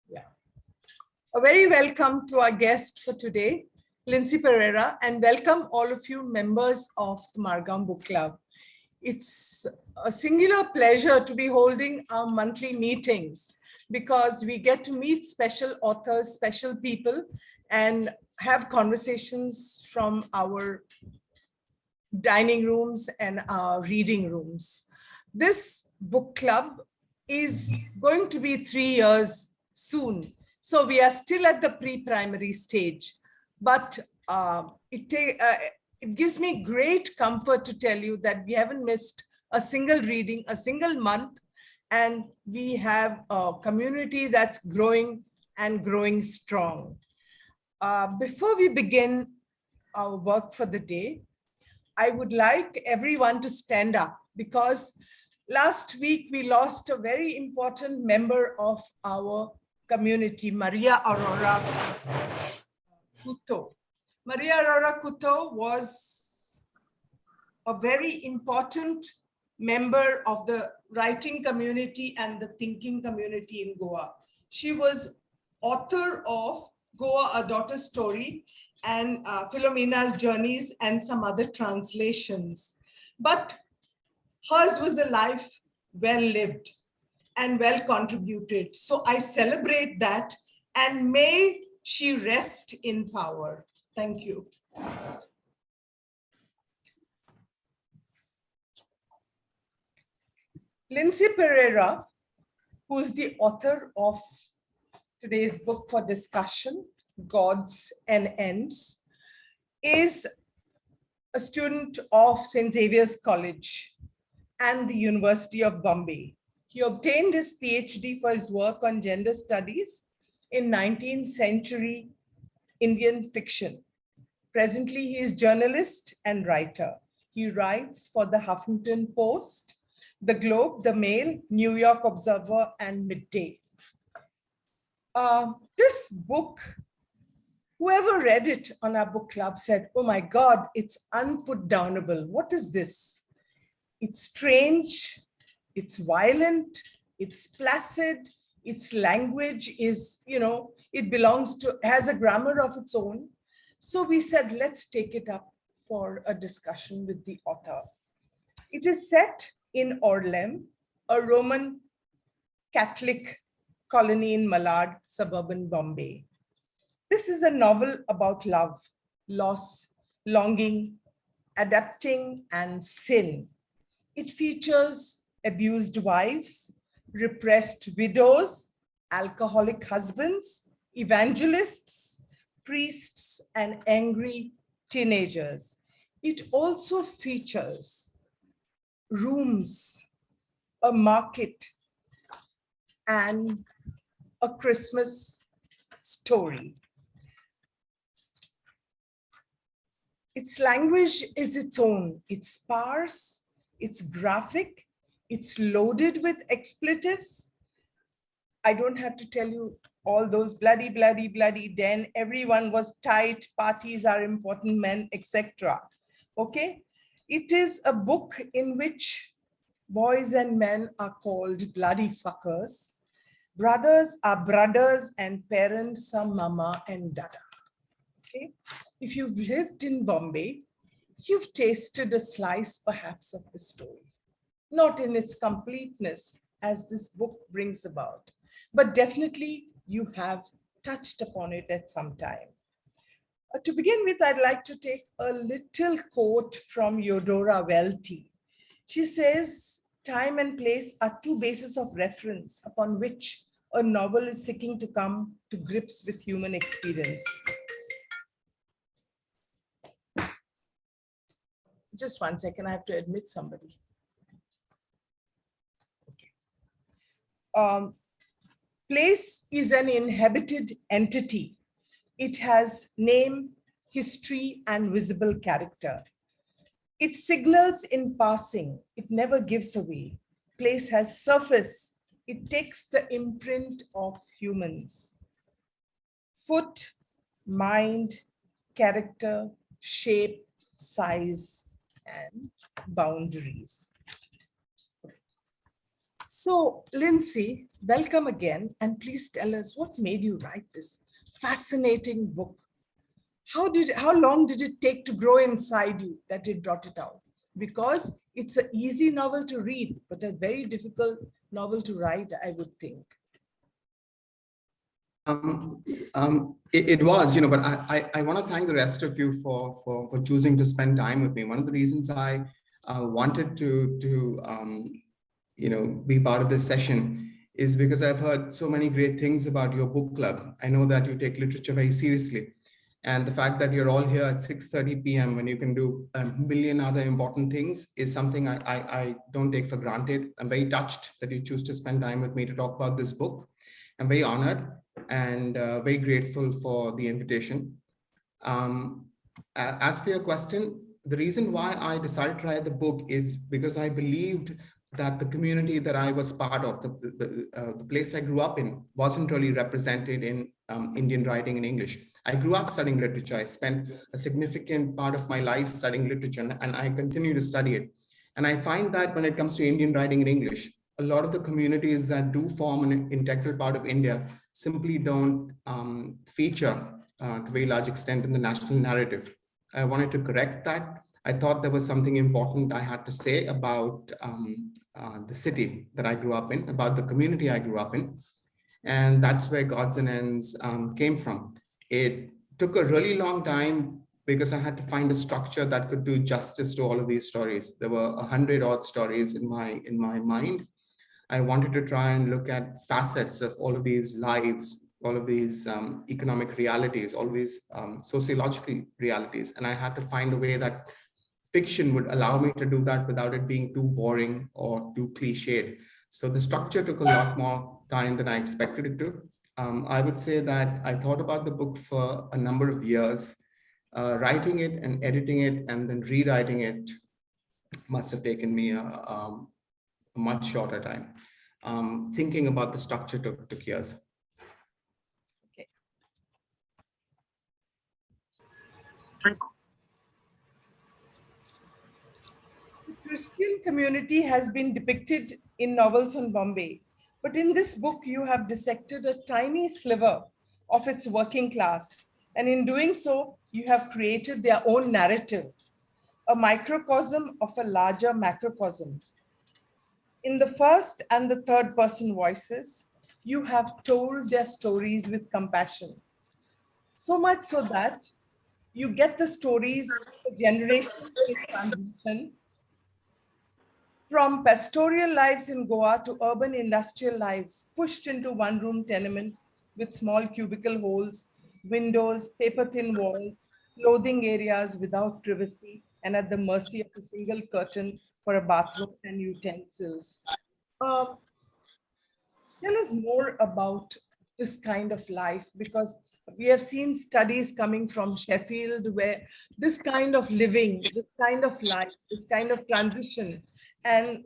Yeah. A very welcome to our guest for today, Lindsay Pereira, and welcome all of you members of the Margao Book Club. It's a singular pleasure to be holding our monthly meetings because we get to meet special authors, special people, and have conversations from our dining rooms and our reading rooms. This book club is going to be 3 years soon. So we are still at the pre-primary stage, but it gives me great comfort to tell you that we haven't missed a single reading, a single month, and we have a community that's growing and growing strong. Before we begin our work for the day, I would like everyone to stand up because last week we lost a very important member of our community, Maria Aurora Couto. Maria Aurora Couto was a very important member of the writing community and the thinking community in Goa. She was author of Goa, A Daughter's Story, and Philomena's Journeys and some other translations. But hers was a life well lived and well contributed. So I celebrate that, and may she rest in power. Thank you. Lindsay Pereira, who's the author of today's book for discussion, Gods and Ends, is a student of St. Xavier's College and the University of Bombay. He obtained his PhD for his work on gender studies in 19th century Indian fiction. Presently, he is journalist and writer. He writes for the Huffington Post, the Globe, the Mail, New York Observer, and Midday. This book, whoever read it on our book club said, oh my God, it's unputdownable. What is this? It's strange, it's violent, it's placid, its language is, it belongs to, has a grammar of its own. So we said, let's take it up for a discussion with the author. It is set in Orlem, a Roman Catholic colony in Malad, suburban Bombay. This is a novel about love, loss, longing, adapting, and sin. It features abused wives, repressed widows, alcoholic husbands, evangelists, priests, and angry teenagers. It also features rooms, a market, and a Christmas story. Its language is its own. It's sparse, it's graphic, it's loaded with expletives. I don't have to tell you all those bloody, bloody, bloody, then everyone was tight, parties are important, men, etc. Okay? It is a book in which boys and men are called bloody fuckers. Brothers are brothers and parents are mama and dada. Okay? If you've lived in Bombay, you've tasted a slice perhaps of the story. Not in its completeness as this book brings about, but definitely you have touched upon it at some time. To begin with, I'd like to take a little quote from Eudora Welty. She says, time and place are two bases of reference upon which a novel is seeking to come to grips with human experience. Just 1 second, I have to admit somebody. Okay. Place is an inhabited entity. It has name, history, and visible character. It signals in passing. It never gives away. Place has surface. It takes the imprint of humans. Foot, mind, character, shape, size, and boundaries. So, Lindsay, welcome again, and please tell us what made you write this fascinating book. How long did it take to grow inside you that it brought it out? Because it's an easy novel to read, but a very difficult novel to write, I would think. It was, but I want to thank the rest of you for choosing to spend time with me. One of the reasons I wanted to be part of this session is because I've heard so many great things about your book club. I know that you take literature very seriously. And the fact that you're all here at 6:30 p.m. when you can do a million other important things is something I don't take for granted. I'm very touched that you choose to spend time with me to talk about this book. I'm very honored and very grateful for the invitation. As for your question, the reason why I decided to write the book is because I believed that the community that I was part of, the place I grew up in, wasn't really represented in Indian writing in English. I grew up studying literature. I spent a significant part of my life studying literature, and I continue to study it. And I find that when it comes to Indian writing in English, a lot of the communities that do form an integral part of India simply don't feature to a very large extent in the national narrative. I wanted to correct that. I thought there was something important I had to say about the city that I grew up in, about the community I grew up in. And that's where Gods and Ends came from. It took a really long time because I had to find a structure that could do justice to all of these stories. There were 100 odd stories in my mind. I wanted to try and look at facets of all of these lives, all of these economic realities, all of these sociological realities. And I had to find a way that fiction would allow me to do that without it being too boring or too cliched. So the structure took a lot more time than I expected it to. I would say that I thought about the book for a number of years. Writing it and editing it and then rewriting it must have taken me a much shorter time. Thinking about the structure took years. Okay. The Christian community has been depicted in novels on Bombay, but in this book, you have dissected a tiny sliver of its working class. And in doing so, you have created their own narrative, a microcosm of a larger macrocosm. In the first and the third person voices, you have told their stories with compassion. So much so that you get the stories of generations in transition from pastoral lives in Goa to urban industrial lives pushed into one-room tenements with small cubicle holes, windows, paper-thin walls, clothing areas without privacy, and at the mercy of a single curtain for a bathroom and utensils. Um, Tell us more about this kind of life, because we have seen studies coming from Sheffield where this kind of living, this kind of life, this kind of transition, and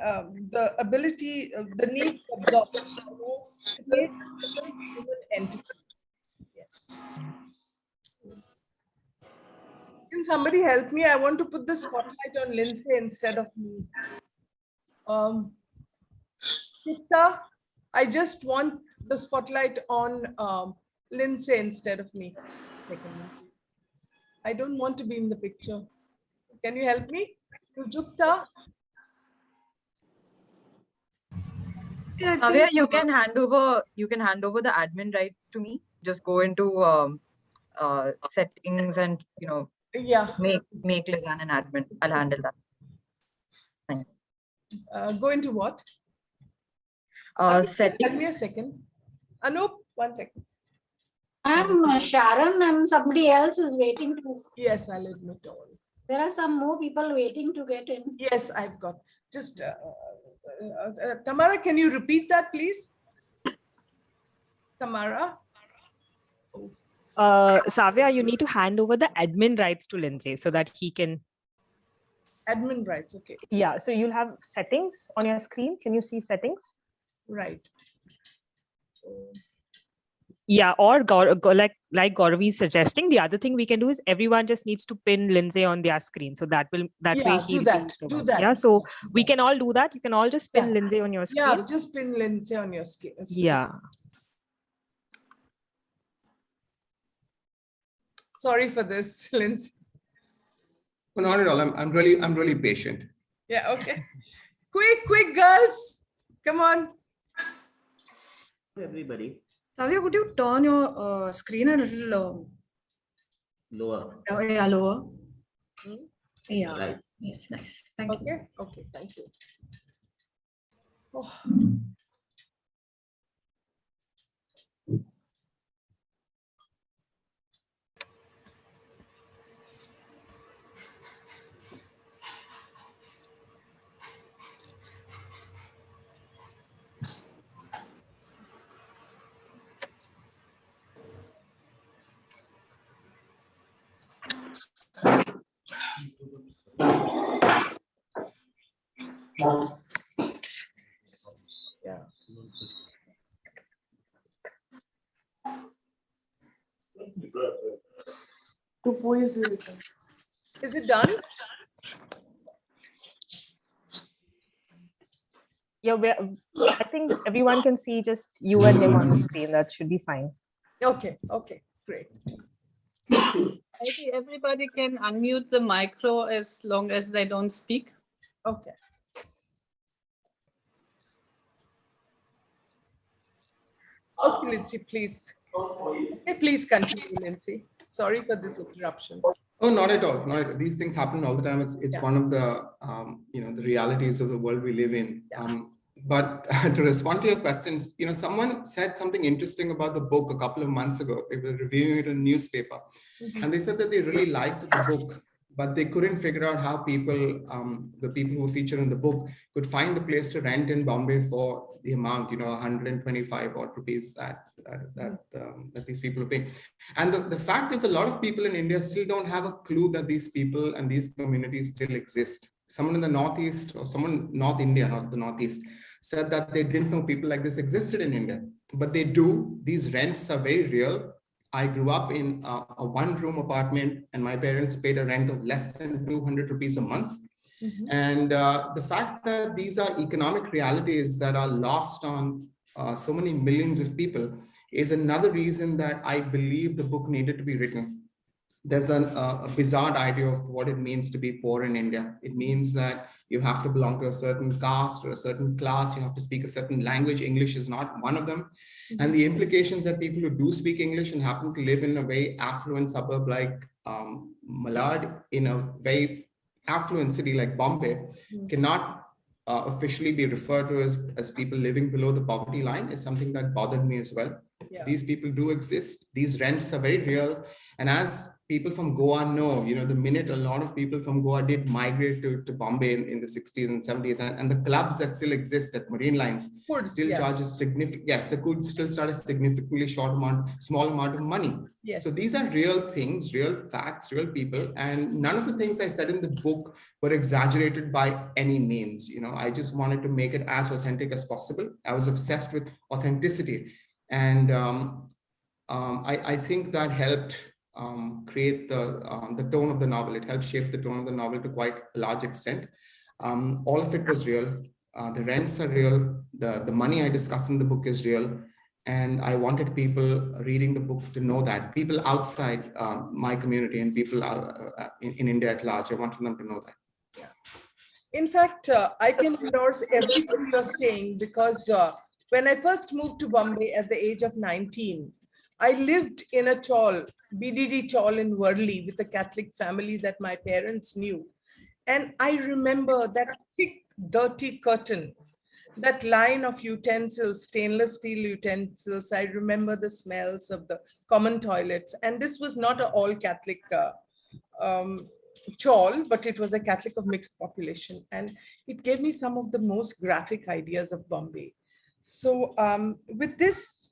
the ability, the need to absorb, creates such a human entity. Yes. Can somebody help me? I want to put the spotlight on Lindsay instead of me. Chitta, I just want the spotlight on Lindsay instead of me. I don't want to be in the picture. Can you help me? Rujukta? Navya, you can hand over the admin rights to me. Just go into settings and Yeah. make Lizanne an admin. I'll handle that. Thank you. Go into what? Settings. Give me a second. Anoop, 1 second. I'm Sharon and somebody else is waiting to. Yes, I'll admit all. There are some more people waiting to get in. Yes, I've got. Just Tamara, can you repeat that, please? Tamara? Savya, you need to hand over the admin rights to Lindsay so that he can. Admin rights, okay. Yeah, so you'll have settings on your screen. Can you see settings? Right. Yeah, or like Gauravi is suggesting, the other thing we can do is everyone just needs to pin Lindsay on their screen. So that way Yeah, he'll do that. be the Do one. that. Yeah, so we can all do that. You can all just pin Yeah. Lindsay on your Yeah, screen. just pin Lindsay on your screen. Yeah. Sorry for this, Lindsay. Well, not at all. I'm really patient. Yeah, okay. Quick, girls. Come on. Everybody Savya, would you turn your screen a little lower. yeah, lower? Hmm? Yeah. Right. Yes, nice. Thank you. Okay, thank you. Oh. Yeah. Is it done? Yeah, I think everyone can see just you and him on the screen. That should be fine. Okay, great. I think everybody can unmute the micro as long as they don't speak. Okay. Okay, Lindsay, please. Okay, please continue, Lindsay. Sorry for this interruption. Oh, not at all. Not at all. These things happen all the time. It's Yeah. one of the the realities of the world we live in. Yeah. But to respond to your questions, someone said something interesting about the book a couple of months ago. They were reviewing it in a newspaper, and they said that they really liked the book, but they couldn't figure out how the people who feature in the book could find a place to rent in Bombay for the amount, 125 odd rupees that these people are paying. And the fact is, a lot of people in India still don't have a clue that these people and these communities still exist. Someone in the Northeast, or someone North India, not the Northeast, said that they didn't know people like this existed in India, but they do. These rents are very real. I grew up in a one-room apartment, and my parents paid a rent of less than 200 rupees a month. And the fact that these are economic realities that are lost on so many millions of people is another reason that I believe the book needed to be written. There's a bizarre idea of what it means to be poor in India. It means that you have to belong to a certain caste or a certain class. You have to speak a certain language. English is not one of them. And the implications that people who do speak English and happen to live in a very affluent suburb like Malad, in a very affluent city like Bombay, cannot officially be referred to as people living below the poverty line is something that bothered me as well. Yeah. These people do exist. These rents are very real. And as people from Goa know, the minute a lot of people from Goa did migrate to Bombay in the 60s and 70s, and the clubs that still exist at Marine Lines still charge a significant, yes, the could still start a significantly small amount of money. Yes. So these are real things, real facts, real people. And none of the things I said in the book were exaggerated by any means. I just wanted to make it as authentic as possible. I was obsessed with authenticity. And I think that helped create the tone of the novel. It helped shape the tone of the novel to quite a large extent. All of it was real. The rents are real. The money I discuss in the book is real. And I wanted people reading the book to know that. People outside my community and people in India at large, I wanted them to know that. Yeah. In fact, I can endorse everything you're saying, because when I first moved to Bombay at the age of 19, I lived in a chawl, BDD chawl in Worli, with a Catholic family that my parents knew. And I remember that thick, dirty curtain, that line of utensils, stainless steel utensils. I remember the smells of the common toilets. And this was not an all Catholic chawl, but it was a Catholic of mixed population. And it gave me some of the most graphic ideas of Bombay. So with this,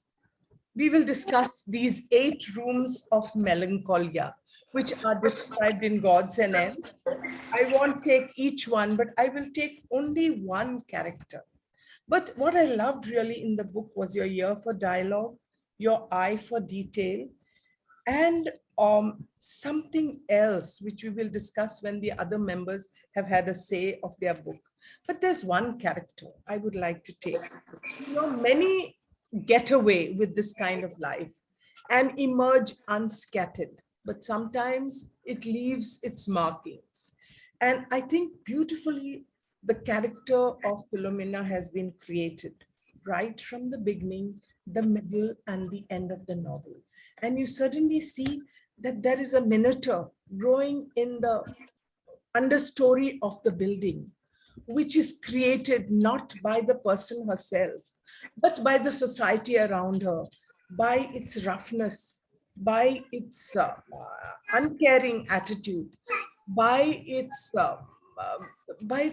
we will discuss these 8 rooms of melancholia, which are described in Gods and Ends. I won't take each one, but I will take only one character. But what I loved really in the book was your ear for dialogue, your eye for detail, and something else which we will discuss when the other members have had a say of their book. But there's one character I would like to take. Many get away with this kind of life and emerge unscattered, but sometimes it leaves its markings. And I think beautifully the character of Philomena has been created right from the beginning, the middle, and the end of the novel. And you certainly see that there is a minotaur growing in the understory of the building, which is created not by the person herself, but by the society around her, by its roughness, by its uncaring attitude, by its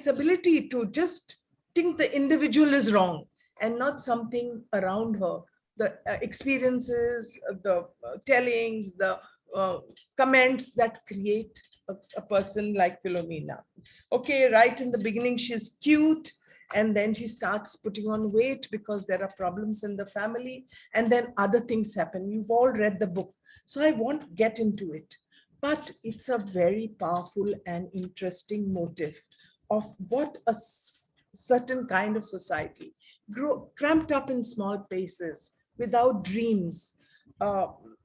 ability to just think the individual is wrong and not something around her, the experiences, the tellings, the comments that create a person like Philomena. Okay, right in the beginning, she's cute, and then she starts putting on weight because there are problems in the family, and then other things happen. You've all read the book, so I won't get into it, but it's a very powerful and interesting motive of what a certain kind of society, cramped up in small places, without dreams,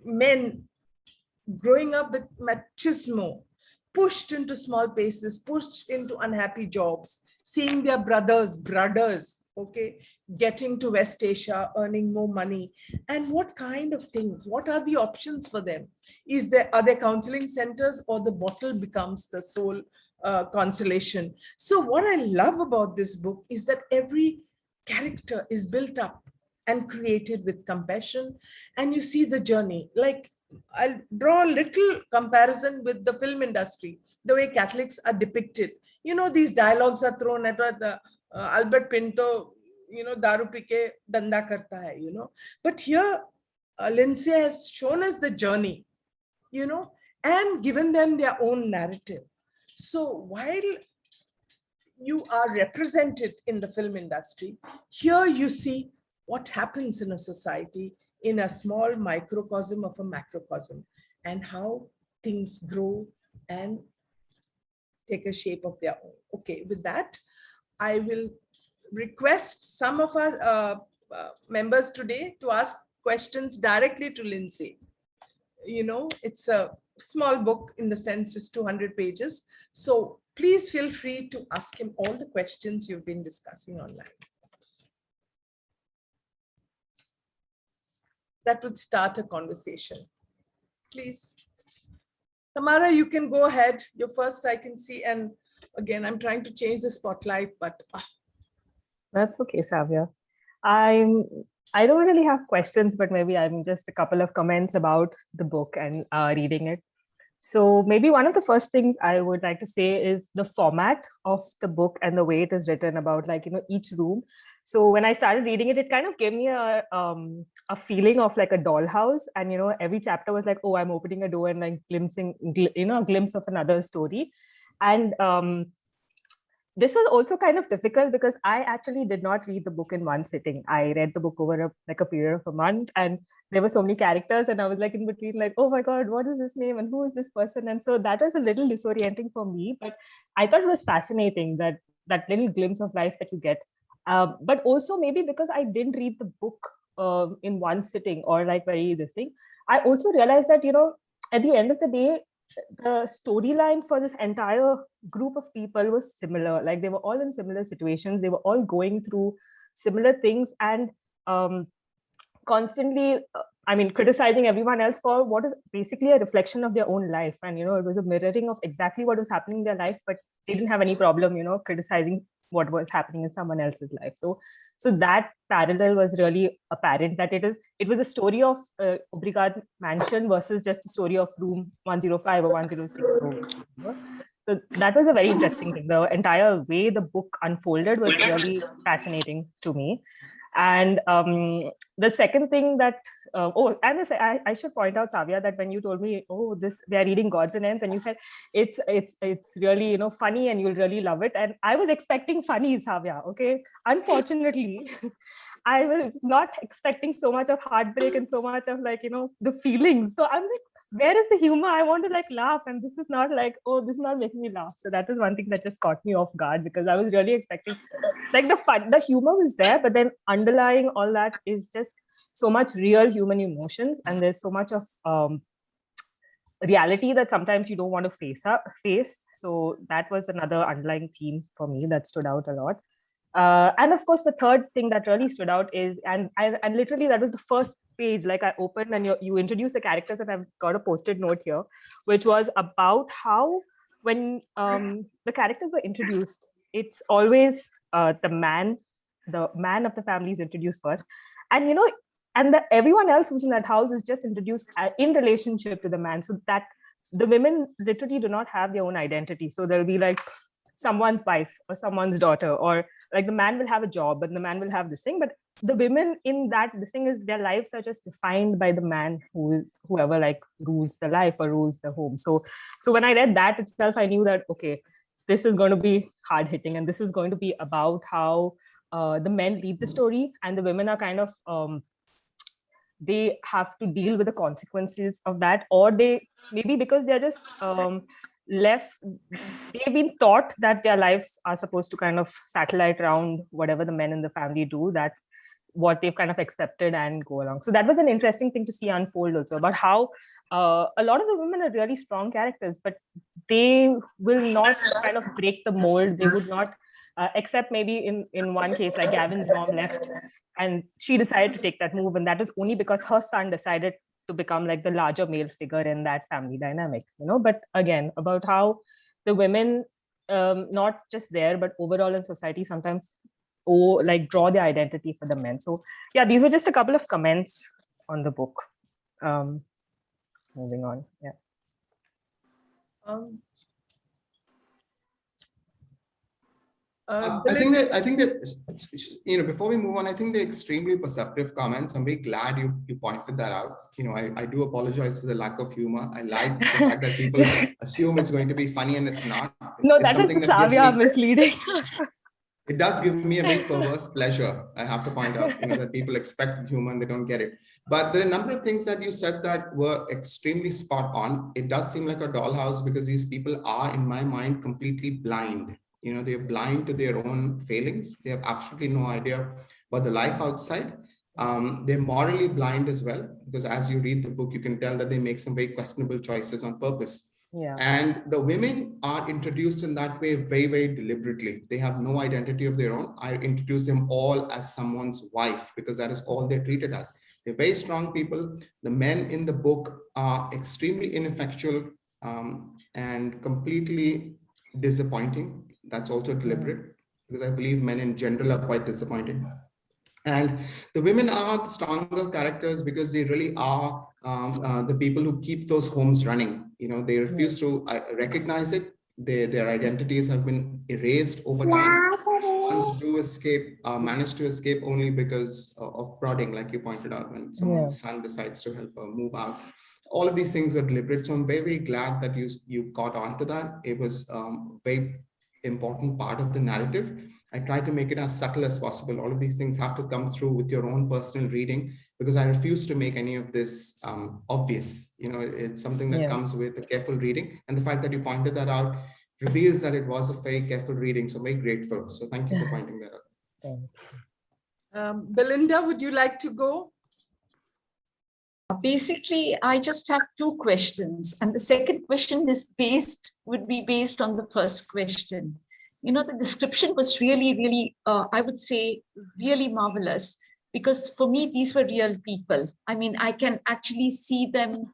men growing up with machismo, pushed into small places, pushed into unhappy jobs, seeing their brothers, okay, getting to West Asia, earning more money. And what kind of things, what are the options for them? Are there counseling centers, or the bottle becomes the sole consolation? So what I love about this book is that every character is built up and created with compassion, and you see the journey. Like, I'll draw a little comparison with the film industry, the way Catholics are depicted. These dialogues are thrown at Albert Pinto, daru pi ke danda karta hai, But here, Lindsay has shown us the journey, and given them their own narrative. So while you are represented in the film industry, here you see what happens in a society, in a small microcosm of a macrocosm, and how things grow and take a shape of their own. Okay, with that, I will request some of our members today to ask questions directly to Lindsay. It's a small book in the sense, just 200 pages. So please feel free to ask him all the questions you've been discussing online. That would start a conversation. Please. Tamara, you can go ahead. You're first, I can see. And again, I'm trying to change the spotlight, but... That's okay, Savia. I don't really have questions, but maybe I'm just a couple of comments about the book and reading it. So maybe one of the first things I would like to say is the format of the book and the way it is written about, each room. So when I started reading it, it kind of gave me a feeling of like a dollhouse, and every chapter was like, oh, I'm opening a door and like glimpsing, a glimpse of another story. And this was also kind of difficult because I actually did not read the book in one sitting. I read the book over a period of a month, and there were so many characters, and I was like in between, like, oh my God, what is this name and who is this person? And so that was a little disorienting for me, but I thought it was fascinating, that little glimpse of life that you get. But also maybe because I didn't read the book in one sitting or like this thing, I also realized that, at the end of the day, the storyline for this entire group of people was similar. Like, they were all in similar situations. They were all going through similar things, and constantly, criticizing everyone else for what is basically a reflection of their own life. And, it was a mirroring of exactly what was happening in their life, but they didn't have any problem, criticizing what was happening in someone else's life. So that parallel was really apparent, that it was a story of Obligado Mansion versus just a story of room 105 or 106. So that was a very interesting thing. The entire way the book unfolded was really fascinating to me. And the second thing that and I should point out, Savia, that when you told me, oh, we are reading Gods and Ends, and you said it's really, funny and you'll really love it. And I was expecting funny, Savia. Okay. Unfortunately, I was not expecting so much of heartbreak and so much of the feelings. So I'm like, where is the humor? I want to laugh, and this is not this is not making me laugh. So that is one thing that just caught me off guard, because I was really expecting the humor was there, but then underlying all that is just so much real human emotions, and there's so much of reality that sometimes you don't want to face. So that was another underlying theme for me that stood out a lot. And of course, the third thing that really stood out is, and literally that was the first page, I opened and you introduced the characters, and I've got a post-it note here, which was about how when the characters were introduced, it's always the man of the family is introduced first. And, everyone else who's in that house is just introduced in relationship to the man, so that the women literally do not have their own identity. So there'll be someone's wife or someone's daughter, or the man will have a job and the man will have this thing, but the women in this thing is their lives are just defined by the man whoever rules the life or rules the home. So when I read that itself, I knew that, okay, this is going to be hard hitting, and this is going to be about how the men lead the story, and the women are kind of they have to deal with the consequences of that, or they maybe because they're just they've been taught that their lives are supposed to kind of satellite around whatever the men in the family do. That's what they've kind of accepted and go along. So that was an interesting thing to see unfold also, about how a lot of the women are really strong characters, but they will not kind of break the mold. They would not, except maybe in one case, Gavin's mom left and she decided to take that move, and that is only because her son decided to become the larger male figure in that family dynamic, But again, about how the women, not just there, but overall in society, sometimes draw their identity for the men. So yeah, these were just a couple of comments on the book. Moving on, yeah. I think that before we move on, I think they're extremely perceptive comments. I'm very glad you pointed that out. I do apologize for the lack of humor. I like the fact that people assume it's going to be funny and it's not. That is Savia misleading. It does give me a very perverse pleasure, I have to point out, that people expect humor and they don't get it. But there are a number of things that you said that were extremely spot on. It does seem like a dollhouse because these people are, in my mind, completely blind. They're blind to their own failings. They have absolutely no idea about the life outside. They're morally blind as well, because as you read the book, you can tell that they make some very questionable choices on purpose. Yeah. And the women are introduced in that way very, very deliberately. They have no identity of their own. I introduce them all as someone's wife because that is all they're treated as. They're very strong people. The men in the book are extremely ineffectual and completely disappointing. That's also deliberate because I believe men in general are quite disappointing. And the women are the stronger characters because they really are the people who keep those homes running. They refuse to recognize it. Their identities have been erased over time. Ones do escape, manage to escape only because of prodding, like you pointed out, when someone's son decides to help her move out. All of these things were deliberate. So I'm very, very glad that you caught on to that. It was very important part of the narrative. I try to make it as subtle as possible. All of these things have to come through with your own personal reading because I refuse to make any of this obvious. It's something that comes with a careful reading. And the fact that you pointed that out reveals that it was a very careful reading. So I'm very grateful. So thank you for pointing that out. Belinda, would you like to go? Basically, I just have two questions. And the second question would be based on the first question. The description was really, really, I would say, really marvelous, because for me, these were real people. I mean, I can actually see them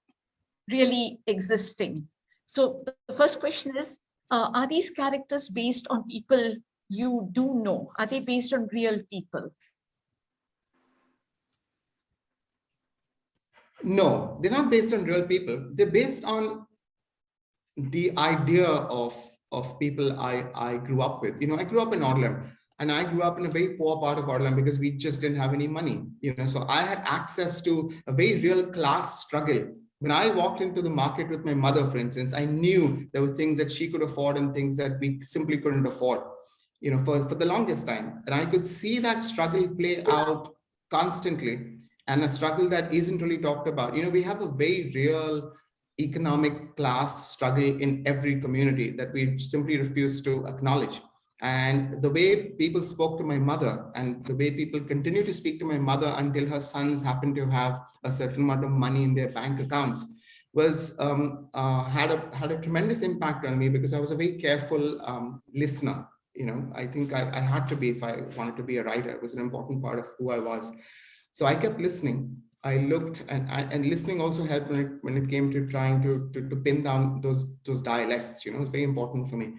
really existing. So the first question is, are these characters based on people you do know? Are they based on real people? No, they're not based on real people. They're based on the idea of people I grew up with. I grew up in Orland. And I grew up in a very poor part of Orlando because we just didn't have any money, so I had access to a very real class struggle. When I walked into the market with my mother, for instance, I knew there were things that she could afford and things that we simply couldn't afford, for the longest time. And I could see that struggle play out constantly, and a struggle that isn't really talked about. We have a very real economic class struggle in every community that we simply refuse to acknowledge. And the way people spoke to my mother, and the way people continue to speak to my mother until her sons happen to have a certain amount of money in their bank accounts, was had a tremendous impact on me, because I was a very careful listener. I think I had to be if I wanted to be a writer. It was an important part of who I was. So I kept listening. I looked, and listening also helped when it came to trying to pin down those dialects. It's very important for me.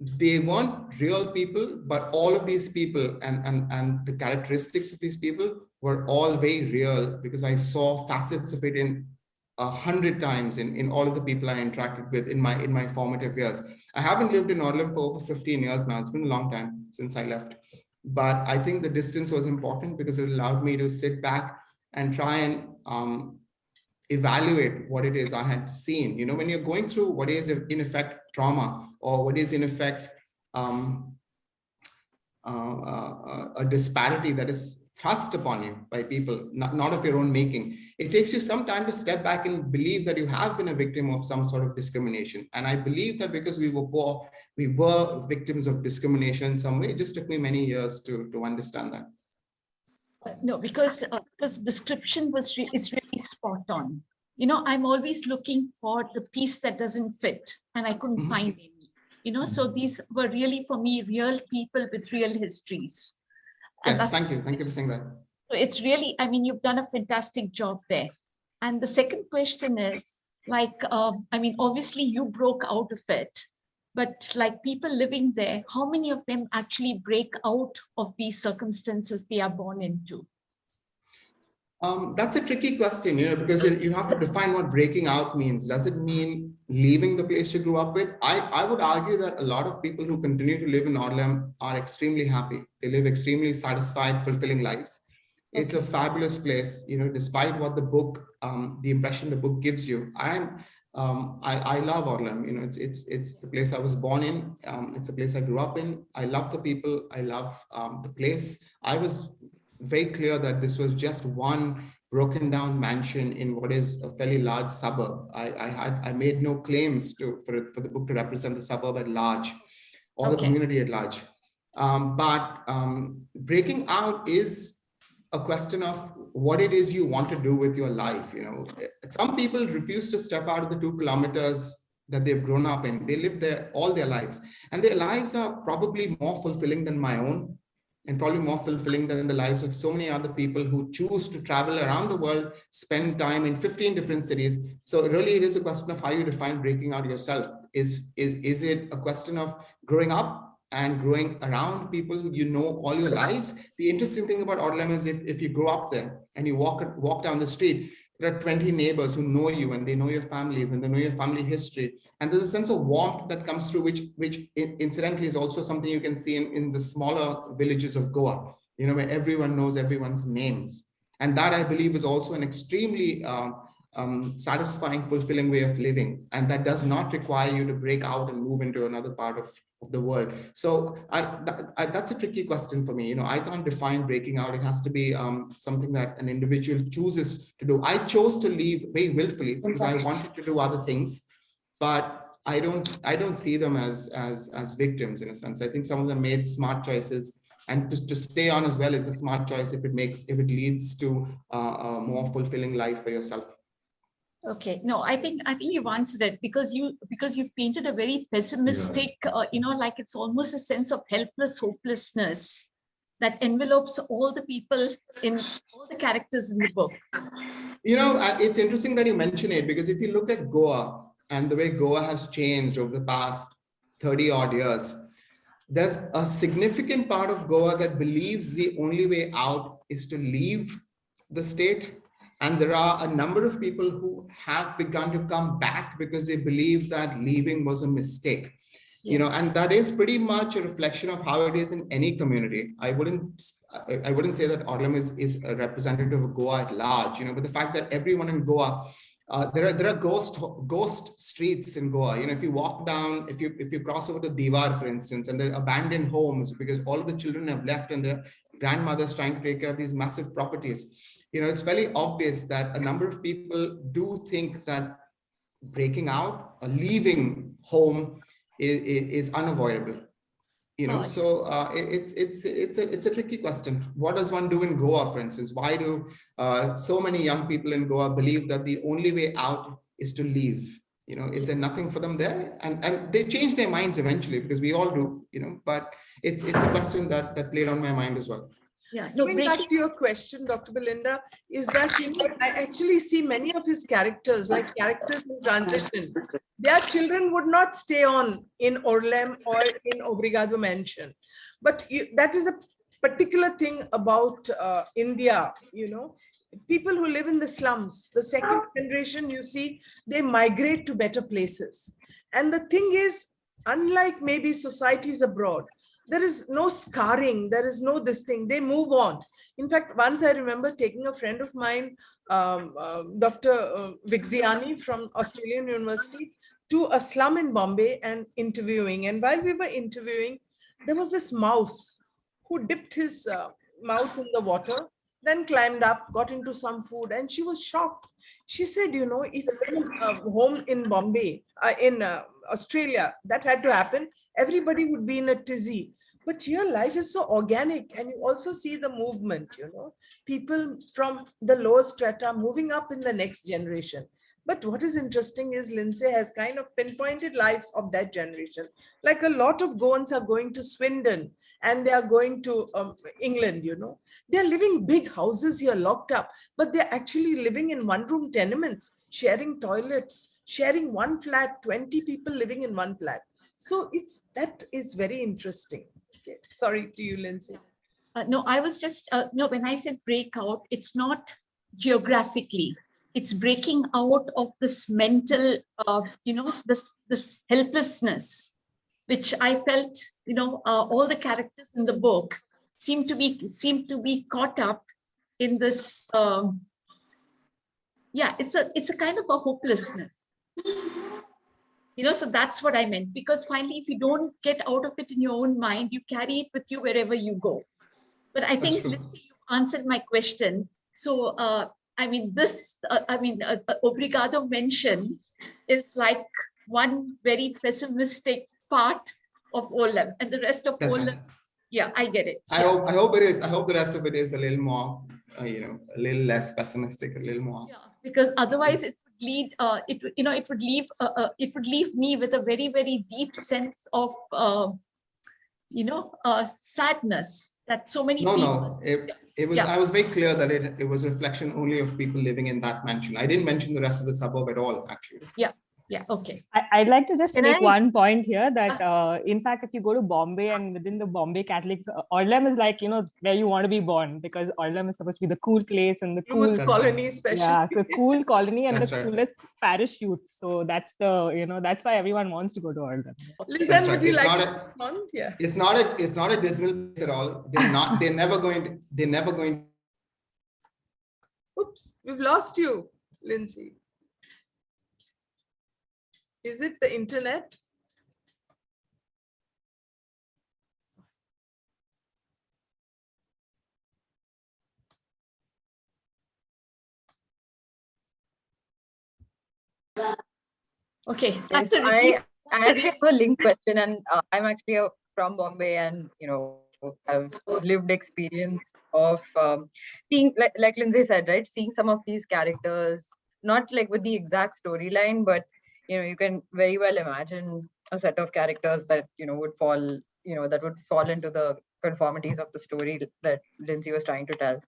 They weren't real people, but all of these people and the characteristics of these people were all very real, because I saw facets of it in 100 times in all of the people I interacted with in my formative years. I haven't lived in Orlando for over 15 years now. It's been a long time since I left. But I think the distance was important because it allowed me to sit back and try and evaluate what it is I had seen. When you're going through what is in effect trauma, or what is in effect a disparity that is thrust upon you by people, not of your own making, it takes you some time to step back and believe that you have been a victim of some sort of discrimination. And I believe that because we were poor, we were victims of discrimination in some way. It just took me many years to understand that. No, because description is really spot on. I'm always looking for the piece that doesn't fit, and I couldn't find any. So these were really, for me, real people with real histories. Yes, thank you. Thank you for saying that. So it's really, you've done a fantastic job there. And the second question is, obviously you broke out of it, but like people living there, how many of them actually break out of these circumstances they are born into? That's a tricky question, because you have to define what breaking out means. Does it mean leaving the place you grew up with? I would argue that a lot of people who continue to live in Orlando are extremely happy. They live extremely satisfied, fulfilling lives. Okay. It's a fabulous place, despite what the book, the impression the book gives you. I love Orlando. It's the place I was born in. It's a place I grew up in. I love the people. I love the place. I was very clear that this was just one broken down mansion in what is a fairly large suburb. I made no claims for the book to represent the suburb at large or the community at large. But breaking out is a question of what it is you want to do with your life. Some people refuse to step out of the 2 kilometers that they've grown up in. They live there all their lives, and their lives are probably more fulfilling than my own, and probably more fulfilling than the lives of so many other people who choose to travel around the world, spend time in 15 different cities. So really, it is a question of how you define breaking out yourself. Is it a question of growing up and growing around people all your lives? The interesting thing about Orlando is if you grow up there and you walk down the street, there are 20 neighbors who know you, and they know your families, and they know your family history. And there's a sense of warmth that comes through, which incidentally is also something you can see in the smaller villages of Goa, where everyone knows everyone's names. And that, I believe, is also an extremely satisfying, fulfilling way of living. And that does not require you to break out and move into another part of the world. So that's a tricky question for me. I can't define breaking out. It has to be something that an individual chooses to do. I chose to leave very willfully because I wanted to do other things, but I don't see them as victims in a sense. I think some of them made smart choices, and to stay on as well is a smart choice if it leads to a more fulfilling life for yourself. Okay, no, I think you've answered it because you've painted a very pessimistic, like it's almost a sense of helpless hopelessness that envelopes all the people in all the characters in the book. It's interesting that you mention it, because if you look at Goa and the way Goa has changed over the past 30 odd years, there's a significant part of Goa that believes the only way out is to leave the state. And there are a number of people who have begun to come back because they believe that leaving was a mistake. you know, and that is pretty much a reflection of how it is in any community. I wouldn't say that Orlam is a representative of Goa at large, you know, but the fact that everyone in Goa, there are ghost streets in Goa. You know, if you walk down, if you cross over to Diwar, for instance, and there are abandoned homes because all of the children have left and their grandmothers trying to take care of these massive properties. You know, it's very obvious that a number of people do think that breaking out or leaving home is unavoidable. You know, so it's a tricky question. What does one do in Goa, for instance? Why do so many young people in Goa believe that the only way out is to leave? You know, is there nothing for them there? And they change their minds eventually, because we all do, you know, but it's a question that played on my mind as well. Yeah, no, Going back to your question, Dr. Belinda, is that, you know, I actually see many of his characters, like characters in transition. Their children would not stay on in Orlam or in Obrigado Mansion. But that is a particular thing about India, you know. People who live in the slums, the second generation, you see, they migrate to better places. And the thing is, unlike maybe societies abroad, there is no scarring, there is no this thing, they move on. In fact, once I remember taking a friend of mine, Dr. Vixiani from Australian University, to a slum in Bombay and interviewing. And while we were interviewing, there was this mouse who dipped his mouth in the water, then climbed up, got into some food, and she was shocked. She said, you know, if home in Bombay, in Australia, that had to happen, everybody would be in a tizzy. But here life is so organic, and you also see the movement, you know, people from the lower strata moving up in the next generation. But what is interesting is Lindsay has kind of pinpointed lives of that generation. Like a lot of Goans are going to Swindon and they are going to England, you know. They're living big houses here locked up, but they're actually living in one-room tenements, sharing toilets, sharing one flat, 20 people living in one flat. So that is very interesting. Okay. Sorry to you, Lindsay. No, I was just, no, when I said breakout, it's not geographically. It's breaking out of this mental, you know, this helplessness, which I felt, you know, all the characters in the book seem to be caught up in this. Yeah, it's a kind of a hopelessness. You know, so that's what I meant, because finally, if you don't get out of it in your own mind, you carry it with you wherever you go. But I think, Lindsay, you answered my question. So, I mean, Obrigado Mansion is like one very pessimistic part of Orlam, and the rest of Orlam, right. Yeah, I get it. I hope it is. I hope the rest of it is a little more, you know, a little less pessimistic, a little more. Yeah, because otherwise it would lead, it would leave me with a very, very deep sense of, sadness that so many people. No, it was. Yeah. I was very clear that it was a reflection only of people living in that mansion. I didn't mention the rest of the suburb at all, actually. Yeah. Yeah, okay. I'd like to just make one point here that, in fact, if you go to Bombay and within the Bombay Catholics, Orlam is like, you know, where you want to be born, because Orlam is supposed to be the cool place and the cool colony, especially. Yeah, the cool colony and the coolest parish youth. So that's that's why everyone wants to go to Orlam. Listen, would you like to respond? Yeah. It's not a dismal place at all. They're never going to. Oops, we've lost you, Lindsay. Is it the internet? Okay, yes, I actually have a link question, and I'm actually from Bombay, and I've lived experience of seeing, like Lindsay said, right, seeing some of these characters, not like with the exact storyline, but you can very well imagine a set of characters that would fall into the conformities of the story that Lindsay was trying to tell.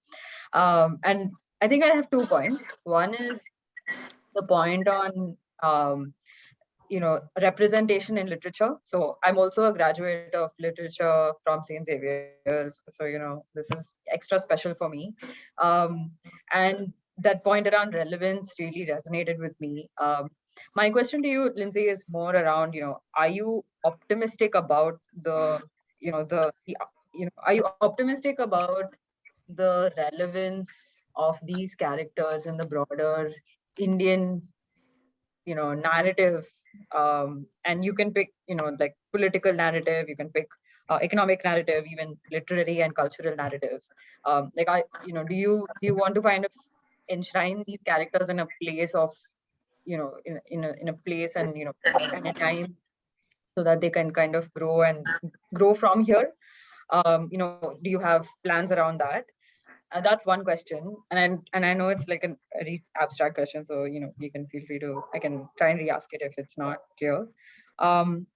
And I think I have 2 points. One is the point on representation in literature. So I'm also a graduate of literature from St. Xavier's, so this is extra special for me. And that point around relevance really resonated with me. My question to you, Lindsay, is more around, are you optimistic about are you optimistic about the relevance of these characters in the broader Indian, narrative? And you can pick, like political narrative, you can pick economic narrative, even literary and cultural narrative. Do you want to kind of enshrine these characters in a place of, in a place and, and a time, so that they can kind of grow from here? Do you have plans around that? That's one question, and I know it's like a very abstract question, so you can feel free to, I can try and re-ask it if it's not clear. And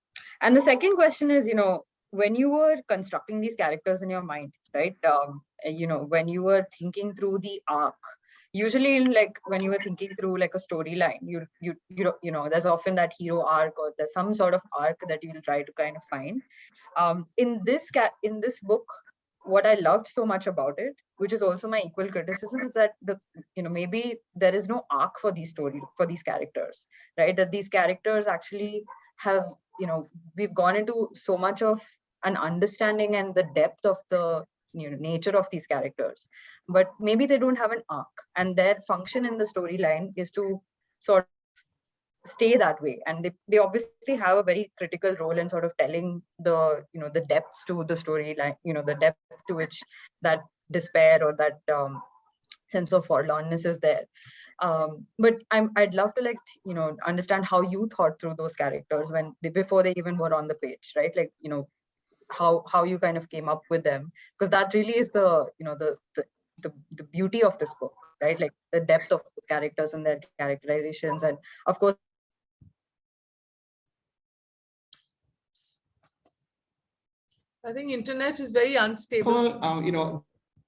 the second question is, when you were constructing these characters in your mind, right? When you were thinking through the arc, usually like when you were thinking through like a storyline, there's often that hero arc, or there's some sort of arc that you will try to kind of find. In this book, what I loved so much about it, which is also my equal criticism, is that maybe there is no arc for these characters, right? That these characters actually have, we've gone into so much of an understanding and the depth of the nature of these characters, but maybe they don't have an arc, and their function in the storyline is to sort of stay that way, and they obviously have a very critical role in sort of telling the the depths to the storyline, the depth to which that despair or that sense of forlornness is there. But I'd love to like understand how you thought through those characters before they even were on the page, right? Like how you kind of came up with them, because that really is the the beauty of this book, right? Like the depth of those characters and their characterizations, and of course I think internet is very unstable.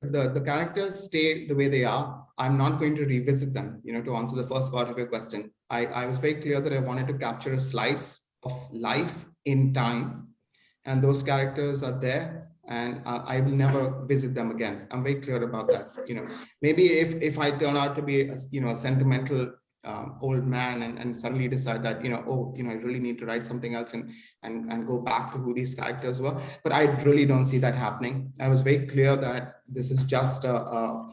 The characters stay the way they are. I'm not going to revisit them, to answer the first part of your question. I was very clear that I wanted to capture a slice of life in time, and those characters are there, and I will never visit them again. I'm very clear about that. Maybe if I turn out to be a sentimental old man and suddenly decide that I really need to write something else and go back to who these characters were, but I really don't see that happening. I was very clear that this is just a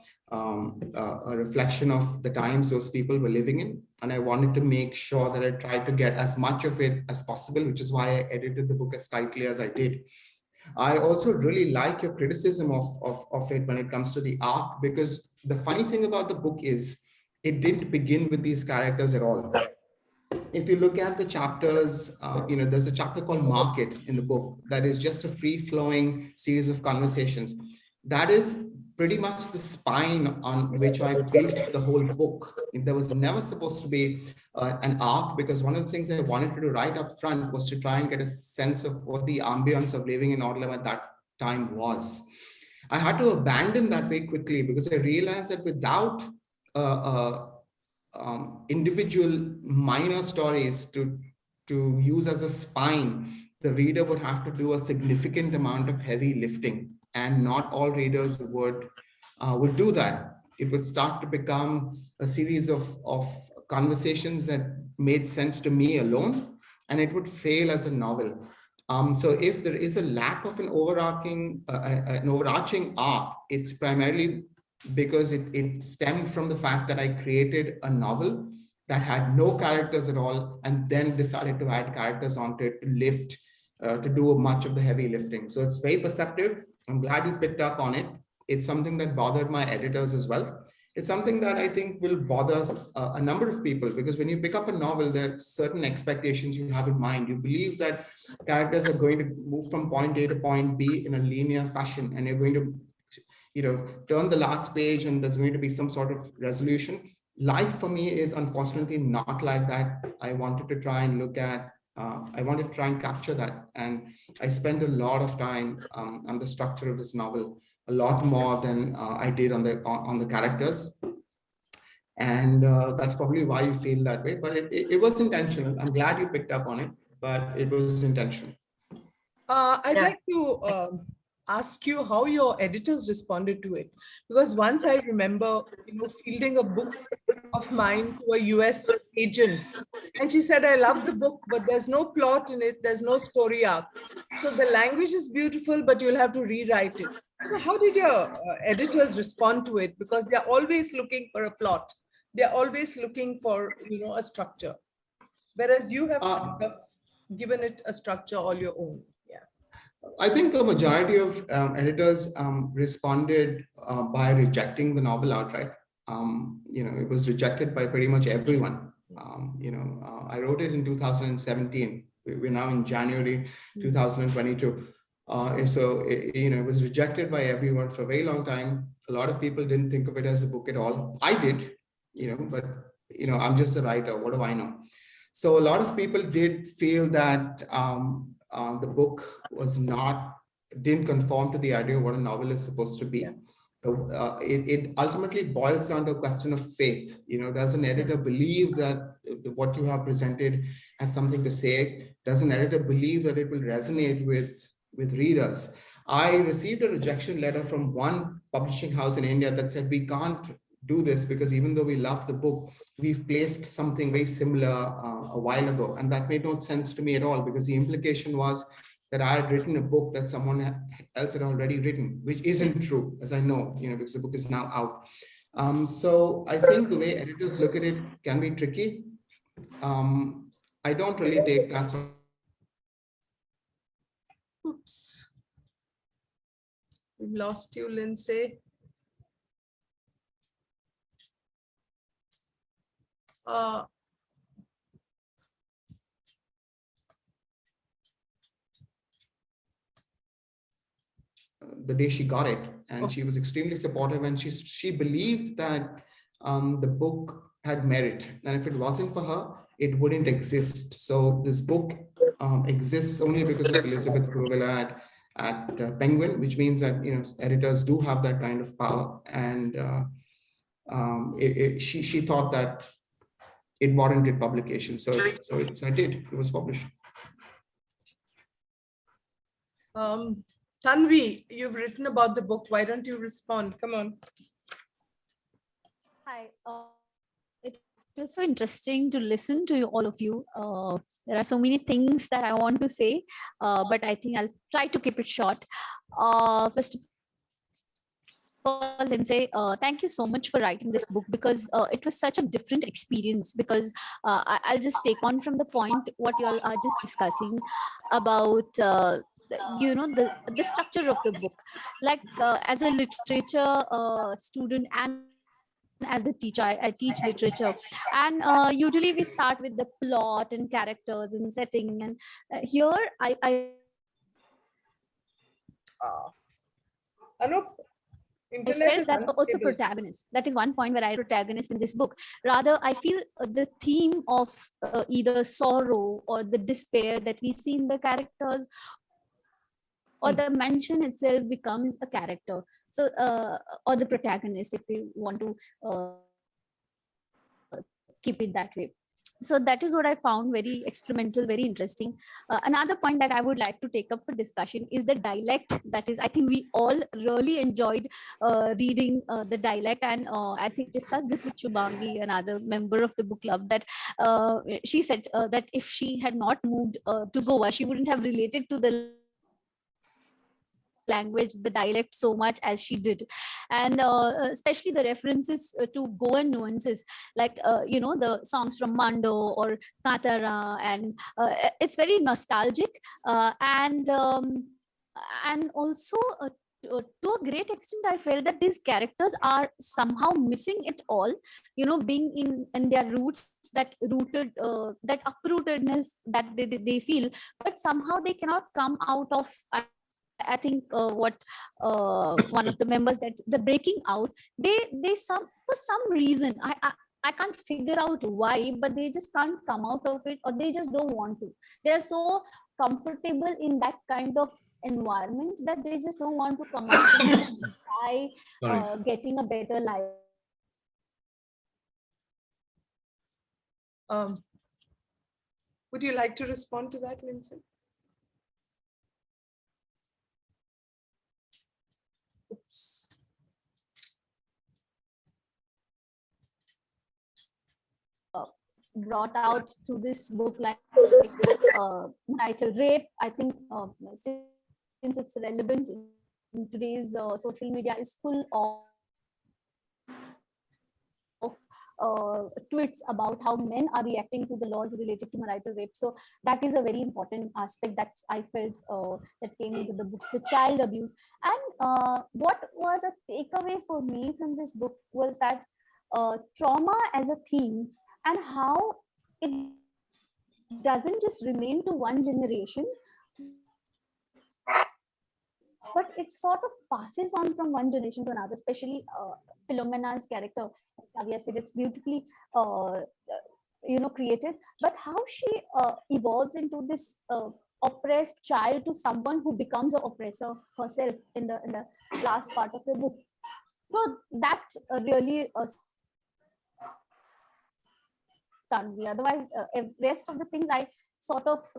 reflection of the times those people were living in, and I wanted to make sure that I tried to get as much of it as possible, which is why I edited the book as tightly as I did. I also really like your criticism of it when it comes to the arc, because the funny thing about the book is it didn't begin with these characters at all. If you look at the chapters, there's a chapter called Market in the book that is just a free-flowing series of conversations. That is pretty much the spine on which I built the whole book. There was never supposed to be an arc, because one of the things I wanted to do right up front was to try and get a sense of what the ambience of living in Odlam at that time was. I had to abandon that very quickly, because I realized that without individual minor stories to use as a spine, the reader would have to do a significant amount of heavy lifting, and not all readers would do that. It would start to become a series of conversations that made sense to me alone, and it would fail as a novel. So if there is a lack of an overarching arc, it's primarily because it stemmed from the fact that I created a novel that had no characters at all, and then decided to add characters onto it to lift, to do much of the heavy lifting. So it's very perceptive. I'm glad you picked up on it. It's something that bothered my editors as well. It's something that I think will bother a number of people, because when you pick up a novel, there are certain expectations you have in mind. You believe that characters are going to move from point A to point B in a linear fashion, and you're going to turn the last page and there's going to be some sort of resolution. Life for me is unfortunately not like that. I wanted to try and capture that. And I spent a lot of time on the structure of this novel, a lot more than I did on the characters. And that's probably why you feel that way, but it was intentional. I'm glad you picked up on it, but it was intentional. I'd like to ask you how your editors responded to it, because once I remember fielding a book of mine to a US agent. And she said, I love the book, but there's no plot in it. There's no story arc. So the language is beautiful, but you'll have to rewrite it. So how did your editors respond to it? Because they're always looking for a plot. They're always looking for, a structure. Whereas you have given it a structure all your own. Yeah. I think a majority of editors responded by rejecting the novel outright. It was rejected by pretty much everyone. I wrote it in 2017. We're now in January 2022. It was rejected by everyone for a very long time. A lot of people didn't think of it as a book at all. I did, but I'm just a writer. What do I know? So a lot of people did feel that the book didn't conform to the idea of what a novel is supposed to be. Yeah. It ultimately boils down to a question of faith. Does an editor believe that what you have presented has something to say? Does an editor believe that it will resonate with readers? I received a rejection letter from one publishing house in India that said, we can't do this because even though we love the book, we've placed something very similar a while ago. And that made no sense to me at all, because the implication was that I had written a book that someone else had already written, which isn't true, as I know, because the book is now out. So I think the way editors look at it can be tricky. I don't really take that sort of... Oops. We've lost you, Lindsay. The day she got it, and she was extremely supportive, and she believed that the book had merit, and if it wasn't for her, it wouldn't exist. So this book exists only because of Elizabeth Kuruvilla at Penguin, which means that editors do have that kind of power, and she thought that it warranted publication, so it did. It was published. Tanvi, you've written about the book. Why don't you respond? Come on. Hi. It was so interesting to listen to all of you. There are so many things that I want to say, but I think I'll try to keep it short. First of all, Lindsay, thank you so much for writing this book, because it was such a different experience. Because I'll just take on from the point what you all are just discussing about the structure of the book. Like as a literature student and as a teacher, I teach literature, and usually we start with the plot and characters and setting, and here I felt that also protagonist. That is one point where I protagonist in this book. Rather, I feel the theme of either sorrow or the despair that we see in the characters, or the mention itself becomes a character. So, or the protagonist, if we want to keep it that way. So that is what I found very experimental, very interesting. Another point that I would like to take up for discussion is the dialect. That is, I think we all really enjoyed reading the dialect, and I think discussed this with Shubhangi, another member of the book club, that she said that if she had not moved to Goa, she wouldn't have related to the language, the dialect, so much as she did. And especially the references to Goan nuances, like the songs from Mando or Katara, and it's very nostalgic, and also to a great extent I felt that these characters are somehow missing it all, being in their roots, that uprootedness that they feel, but somehow they cannot come out of, I think what one of the members, that the breaking out, they for some reason, I can't figure out why, but they just can't come out of it, or they just don't want to. They're so comfortable in that kind of environment that they just don't want to come out and try getting a better life. Would you like to respond to that, Lindsay? Oops. brought out through this book, like Untitled Rape. I think since it's relevant in today's social media is full of tweets about how men are reacting to the laws related to marital rape. So that is a very important aspect that I felt that came into the book, the child abuse. And what was a takeaway for me from this book was that trauma as a theme and how it doesn't just remain to one generation, but it sort of passes on from one generation to another, especially Philomena's character. Kavya said it's beautifully created, but how she evolves into this oppressed child to someone who becomes an oppressor herself in the last part of the book. So that really stunned me. Otherwise, rest of the things I sort of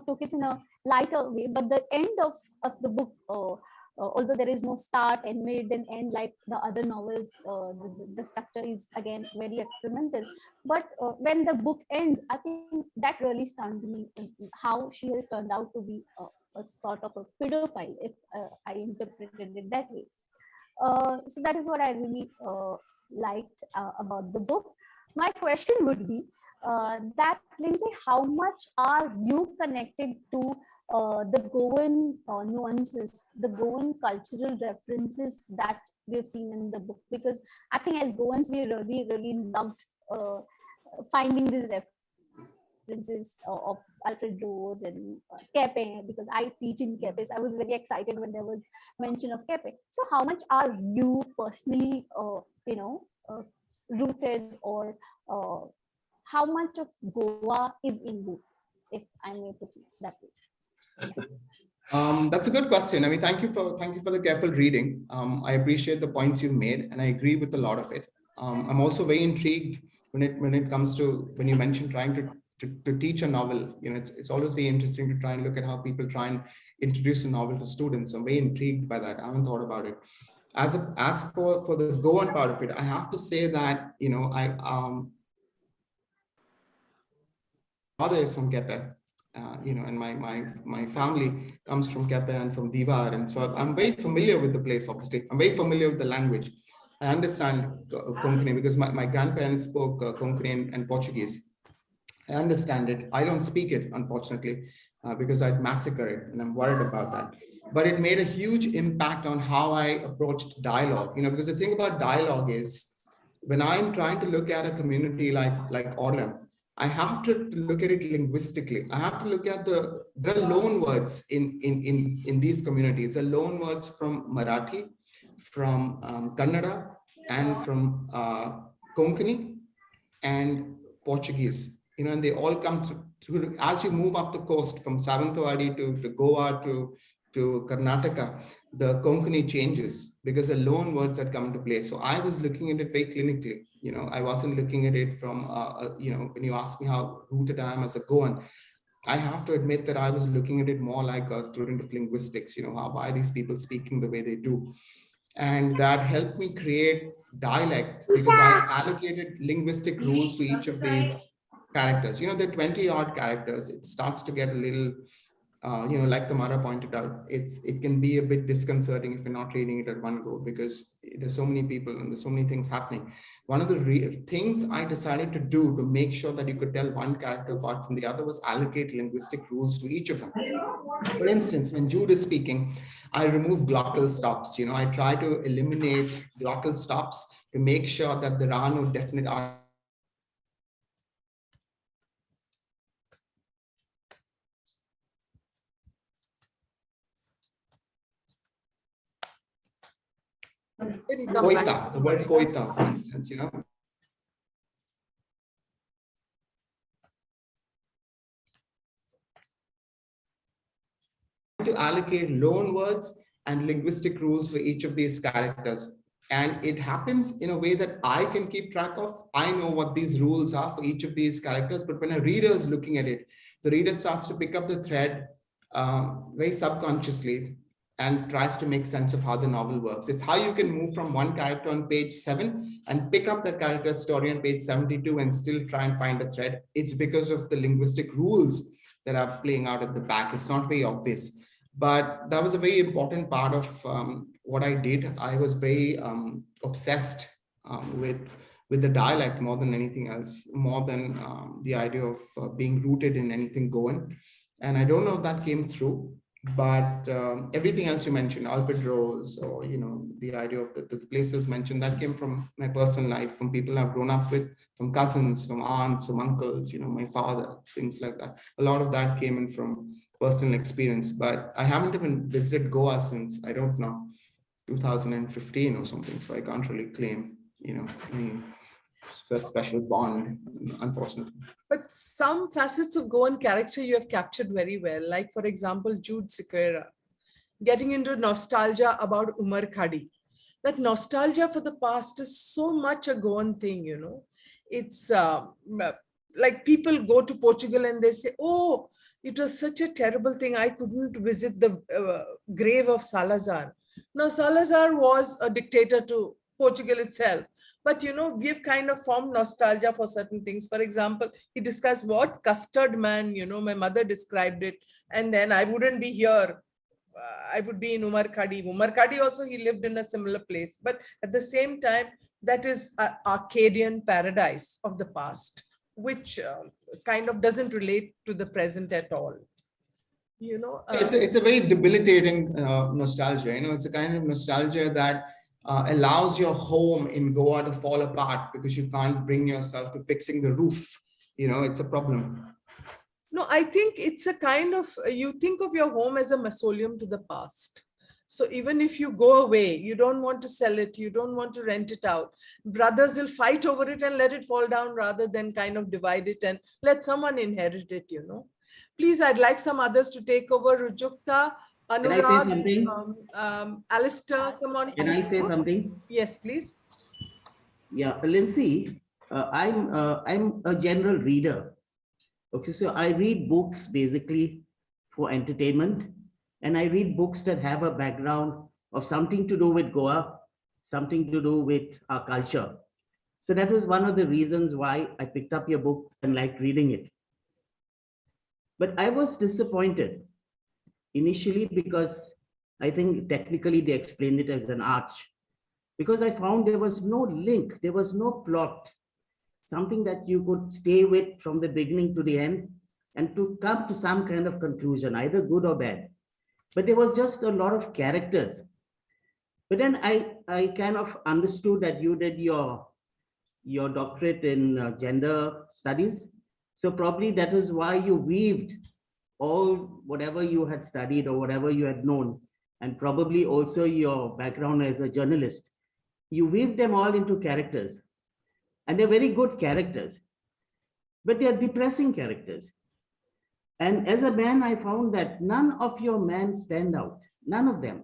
took it in a lighter way. But the end of the book, although there is no start and mid and end like the other novels, the structure is again very experimental. But when the book ends, I think that really stunned me, how she has turned out to be a sort of a pedophile, if I interpreted it that way. So that is what I really liked about the book. My question would be that, Lindsay, how much are you connected to the Goan nuances, the Goan cultural references that we've seen in the book? Because I think as Goans, we really, really loved finding these references of Alfred Rose and Kepe, because I teach in Kepe. So I was very excited when there was mention of Kepe. So how much are you personally, rooted, or how much of Goa is in you, if I may put it that way? That's a good question. I mean, thank you for the careful reading. I appreciate the points you've made, and I agree with a lot of it. I'm also very intrigued when it comes to when you mentioned trying to teach a novel. It's always very interesting to try and look at how people try and introduce a novel to students. I'm very intrigued by that. I haven't thought about it. As for the Goan part of it, I have to say that mother is from Kepe, and my family comes from Kepe and from Divar, and so I'm very familiar with the place. Obviously, I'm very familiar with the language. I understand Konkani because my grandparents spoke Konkani and Portuguese. I understand it. I don't speak it, unfortunately, because I'd massacre it, and I'm worried about that. But it made a huge impact on how I approached dialogue. Because the thing about dialogue is, when I'm trying to look at a community like Orem, I have to look at it linguistically. I have to look at there are loan words in these communities. There are loan words from Marathi, from Kannada, and from Konkani and Portuguese. And they all come through as you move up the coast from Savantawadi to Goa to Karnataka. The Konkani changes because the loan words that come into play. So I was looking at it very clinically. I wasn't looking at it from, when you ask me how rooted I am as a Goan, I have to admit that I was looking at it more like a student of linguistics, why are these people speaking the way they do? And that helped me create dialect because I allocated linguistic rules to each of these characters. There are 20 odd characters. It starts to get a little, like Tamara pointed out, it can be a bit disconcerting if you're not reading it at one go because there's so many people and there's so many things happening. One of the things I decided to do to make sure that you could tell one character apart from the other was allocate linguistic rules to each of them. For instance, when Jude is speaking, I remove glottal stops. I try to eliminate glottal stops to make sure that there are no definite Koita, the word koita, for instance, to allocate loan words and linguistic rules for each of these characters. And it happens in a way that I can keep track of. I know what these rules are for each of these characters, but when a reader is looking at it, the reader starts to pick up the thread very subconsciously. and tries to make sense of how the novel works. It's how you can move from one character on page 7 and pick up that character's story on page 72 and still try and find a thread. It's because of the linguistic rules that are playing out at the back. It's not very obvious, but that was a very important part of what I did. I was very obsessed with the dialect more than anything else, more than the idea of being rooted in anything Goan. And I don't know if that came through, but everything else you mentioned, Alfred Rose, or the idea of the places mentioned, that came from my personal life, from people I've grown up with, from cousins, from aunts, from uncles, my father, things like that. A lot of that came in from personal experience, but I haven't even visited Goa since, I don't know, 2015 or something, so I can't really claim any special bond, unfortunately. But some facets of Goan character you have captured very well, like for example Jude Pereira, getting into nostalgia about Umar Khadi. That nostalgia for the past is so much a Goan thing, It's like people go to Portugal and they say, oh, it was such a terrible thing, I couldn't visit the grave of Salazar. Now, Salazar was a dictator to Portugal itself. But, we have kind of formed nostalgia for certain things. For example, he discussed what custard man, my mother described it. And then I wouldn't be here. I would be in Umar Khadi. Umar Khadi also, he lived in a similar place. But at the same time, that is an Arcadian paradise of the past, which kind of doesn't relate to the present at all. It's a very debilitating nostalgia. It's a kind of nostalgia that allows your home in Goa to fall apart because you can't bring yourself to fixing the roof. It's a problem. No, I think it's a kind of, you think of your home as a mausoleum to the past. So even if you go away, you don't want to sell it, you don't want to rent it out. Brothers will fight over it and let it fall down rather than kind of divide it and let someone inherit it, Please, I'd like some others to take over. Rujukta, Anurag, Can I say something? Alistair, come on. Can I say something? Yes, please. Yeah, Lindsay, I'm a general reader. Okay, so I read books basically for entertainment, and I read books that have a background of something to do with Goa, something to do with our culture. So that was one of the reasons why I picked up your book and liked reading it. But I was disappointed initially because I think technically they explained it as an arch, because I found there was no link, there was no plot, something that you could stay with from the beginning to the end and to come to some kind of conclusion, either good or bad. But there was just a lot of characters. But then I kind of understood that you did your doctorate in gender studies. So probably that is why you weaved all whatever you had studied or whatever you had known, and probably also your background as a journalist. You weaved them all into characters. And they're very good characters, but they're depressing characters. And as a man, I found that none of your men stand out, none of them.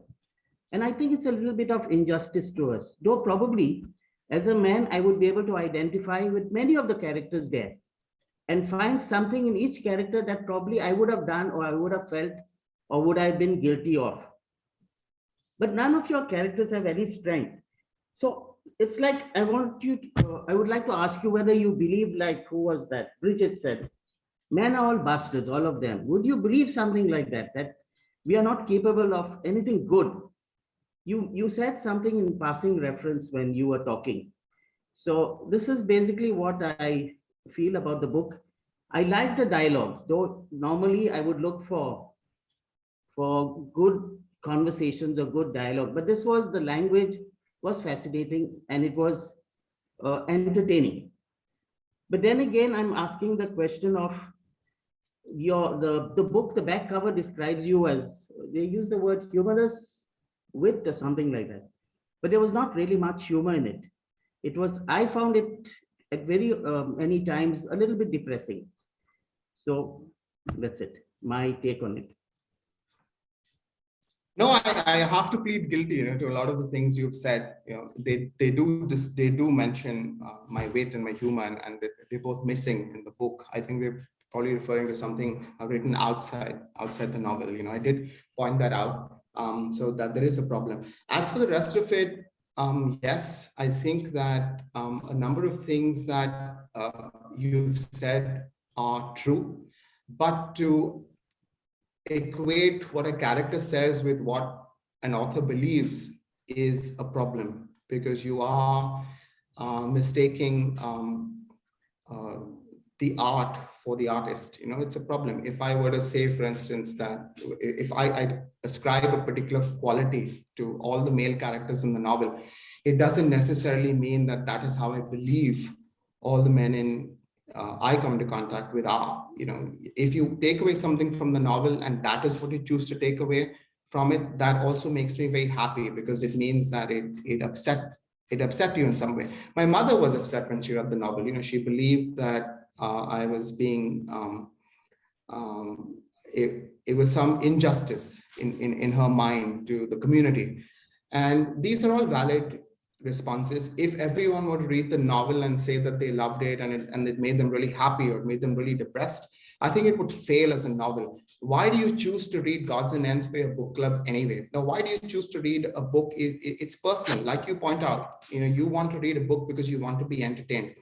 And I think it's a little bit of injustice to us, though probably as a man, I would be able to identify with many of the characters there and find something in each character that probably I would have done or I would have felt or would have been guilty of. But none of your characters have any strength. So it's like, I would like to ask you whether you believe, like, who was that? Bridget said, men are all bastards, all of them. Would you believe something like that, that we are not capable of anything good? You said something in passing reference when you were talking. So this is basically what I feel about the book. I like the dialogues, though normally I would look for good conversations or good dialogue, but this was, the language was fascinating and it was entertaining. But then again, I'm asking the question of the book, the back cover describes you as, they use the word humorous wit or something like that, but there was not really much humor in it. It was, I found it at very many times a little bit depressing. So that's it, my take on it. No, I have to plead guilty, to a lot of the things you've said. They do mention my wit and my humor, and they're both missing in the book. I think they're probably referring to something I've written outside the novel. I did point that out. So that there is a problem. As for the rest of it, yes, I think that a number of things that you've said are true, but to equate what a character says with what an author believes is a problem, because you are mistaking the art for the artist. It's a problem. If I were to say, for instance, that if I ascribe a particular quality to all the male characters in the novel, it doesn't necessarily mean that that is how I believe all the men I come into contact with are. If you take away something from the novel and that is what you choose to take away from it, that also makes me very happy, because it means that it upset you in some way. My mother was upset when she read the novel. She believed that I was being, it was some injustice in her mind to the community. And these are all valid responses. If everyone were to read the novel and say that they loved it and it made them really happy or made them really depressed, I think it would fail as a novel. Why do you choose to read Gods and Ends for your book club anyway? Now, why do you choose to read a book? It's personal. Like you point out, you want to read a book because you want to be entertained.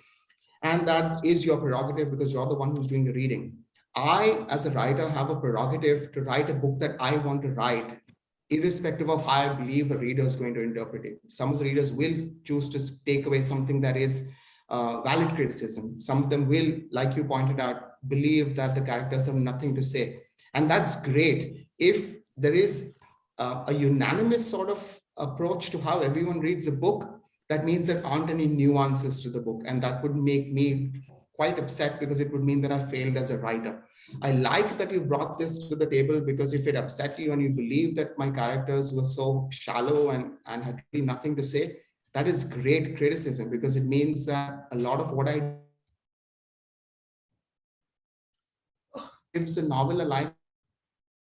And that is your prerogative, because you're the one who's doing the reading. I, as a writer, have a prerogative to write a book that I want to write, irrespective of how I believe the reader is going to interpret it. Some of the readers will choose to take away something that is valid criticism. Some of them will, like you pointed out, believe that the characters have nothing to say. And that's great. If there is a unanimous sort of approach to how everyone reads a book, that means there aren't any nuances to the book. And that would make me quite upset, because it would mean that I failed as a writer. I like that you brought this to the table, because if it upset you and you believe that my characters were so shallow and had really nothing to say, that is great criticism, because it means that a lot of what I gives a novel a life.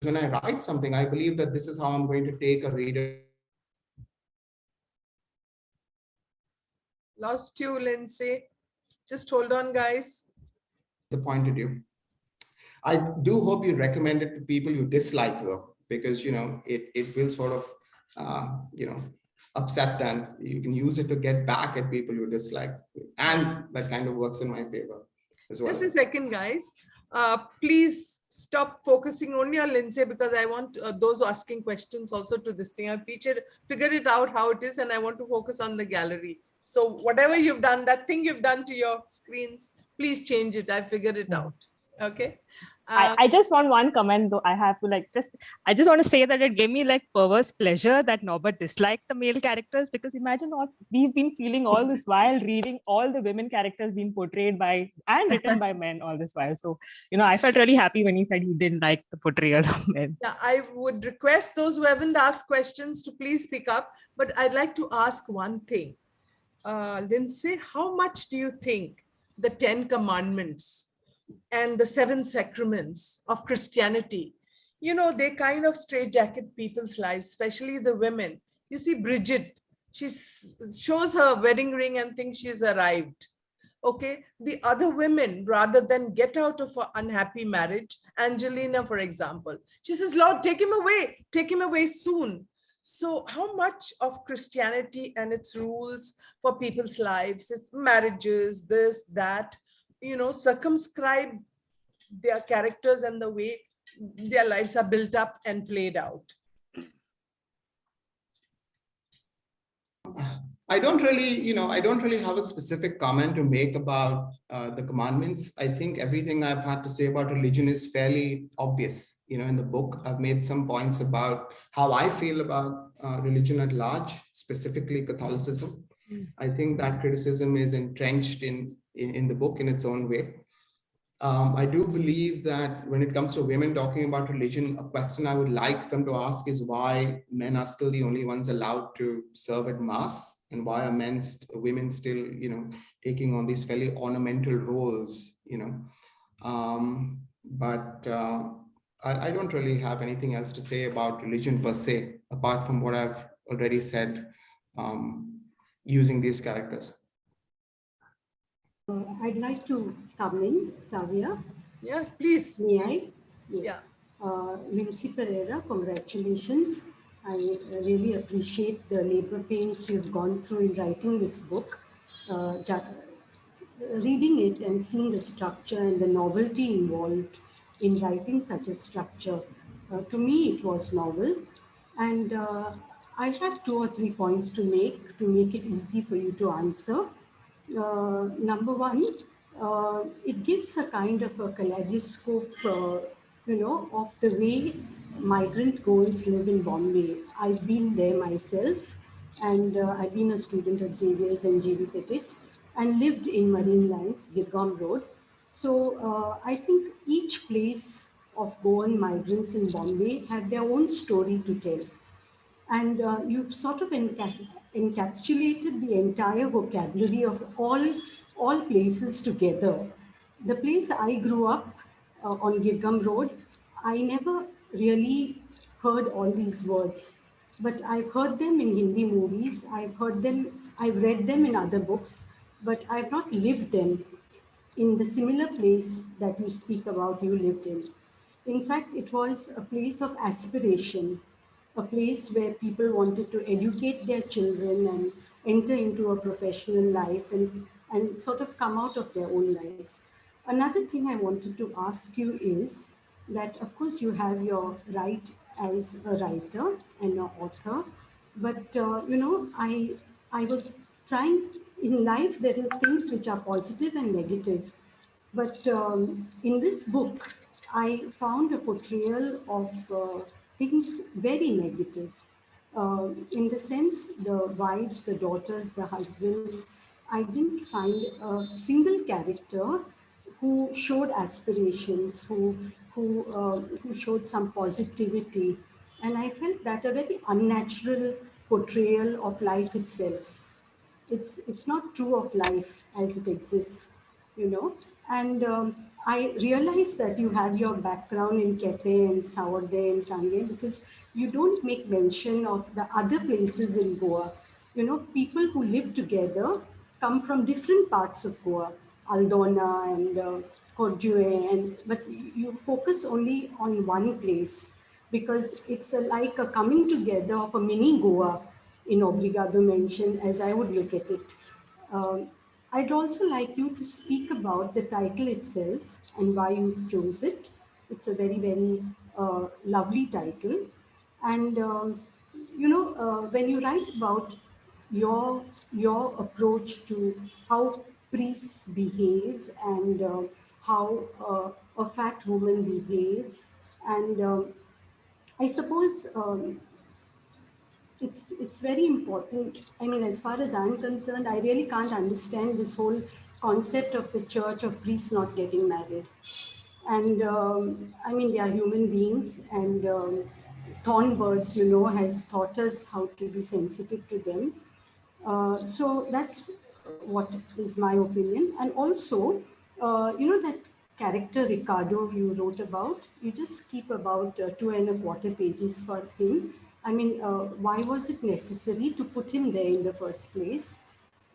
When I write something, I believe that this is how I'm going to take a reader. Lost you, Lindsay. Just hold on, guys. Disappointed you. I do hope you recommend it to people you dislike, though, because it will sort of upset them. You can use it to get back at people you dislike, and that kind of works in my favor as well. Just a second, guys. Please stop focusing only on Lindsay, because I want those asking questions also to this thing. I've figured it out how it is, and I want to focus on the gallery. So whatever you've done, that thing you've done to your screens, please change it. I figured it out. Okay. I just want one comment, though. I have to I just want to say that it gave me perverse pleasure that Norbert disliked the male characters, because imagine what we've been feeling all this while reading all the women characters being portrayed by and written by men all this while. So, I felt really happy when he said he didn't like the portrayal of men. Yeah, I would request those who haven't asked questions to please speak up, but I'd like to ask one thing. Lindsay, how much do you think the 10 Commandments and the 7 Sacraments of Christianity, they kind of straitjacket people's lives, especially the women? You see, Bridget, she shows her wedding ring and thinks she's arrived. Okay, the other women, rather than get out of an unhappy marriage, Angelina, for example, she says, Lord, take him away soon. So how much of Christianity and its rules for people's lives, its marriages, this, that, circumscribe their characters and the way their lives are built up and played out? I don't really have a specific comment to make about the commandments. I think everything I've had to say about religion is fairly obvious. In the book, I've made some points about how I feel about religion at large, specifically Catholicism. I think that criticism is entrenched in the book in its own way. I do believe that when it comes to women talking about religion, a question I would like them to ask is why men are still the only ones allowed to serve at Mass, and why are women still, taking on these fairly ornamental roles, But I don't really have anything else to say about religion per se, apart from what I've already said, using these characters. I'd like to come in, Savia. Yes, please. May I? Yes. Yeah. Lindsay Pereira, congratulations. I really appreciate the labor pains you've gone through in writing this book. Reading it and seeing the structure and the novelty involved in writing such a structure, to me it was novel. And I have 2 or 3 points to make it easy for you to answer. Number one, it gives a kind of a kaleidoscope, of the way migrant girls live in Bombay. I've been there myself, and I've been a student at Xavier's and G.V. Petit, and lived in Marine Lines, Girgaon Road. So I think each place of Goan migrants in Bombay had their own story to tell. And you've sort of encapsulated the entire vocabulary of all places together. The place I grew up on Girgam Road, I never really heard all these words, but I've heard them in Hindi movies, I've read them in other books, but I've not lived them in the similar place that you speak about you lived in. In fact, it was a place of aspiration, a place where people wanted to educate their children and enter into a professional life and sort of come out of their own lives. Another thing I wanted to ask you is that, of course, you have your right as a writer and an author, but I was trying in life. There are things which are positive and negative, but in this book, I found a portrayal of things very negative. In the sense, the wives, the daughters, the husbands, I didn't find a single character who showed aspirations, who showed some positivity. And I felt that a very unnatural portrayal of life itself. It's not true of life as it exists, you know. And I realize that you have your background in Kepe and Saurde and Sange because you don't make mention of the other places in Goa. You know, people who live together come from different parts of Goa, Aldona and Corjue, but you focus only on one place because it's like a coming together of a mini Goa in Obrigado mention, as I would look at it. I'd also like you to speak about the title itself and why you chose it. It's a very, very lovely title. And, when you write about your approach to how priests behave and how a fat woman behaves, and I suppose it's very important. I mean, as far as I'm concerned, I really can't understand this whole concept of the church of priests not getting married. And I mean, they are human beings, and Thornbirds, has taught us how to be sensitive to them. So that's what is my opinion. And also, that character Ricardo you wrote about, you just keep about 2.25 pages for him. I mean, why was it necessary to put him there in the first place?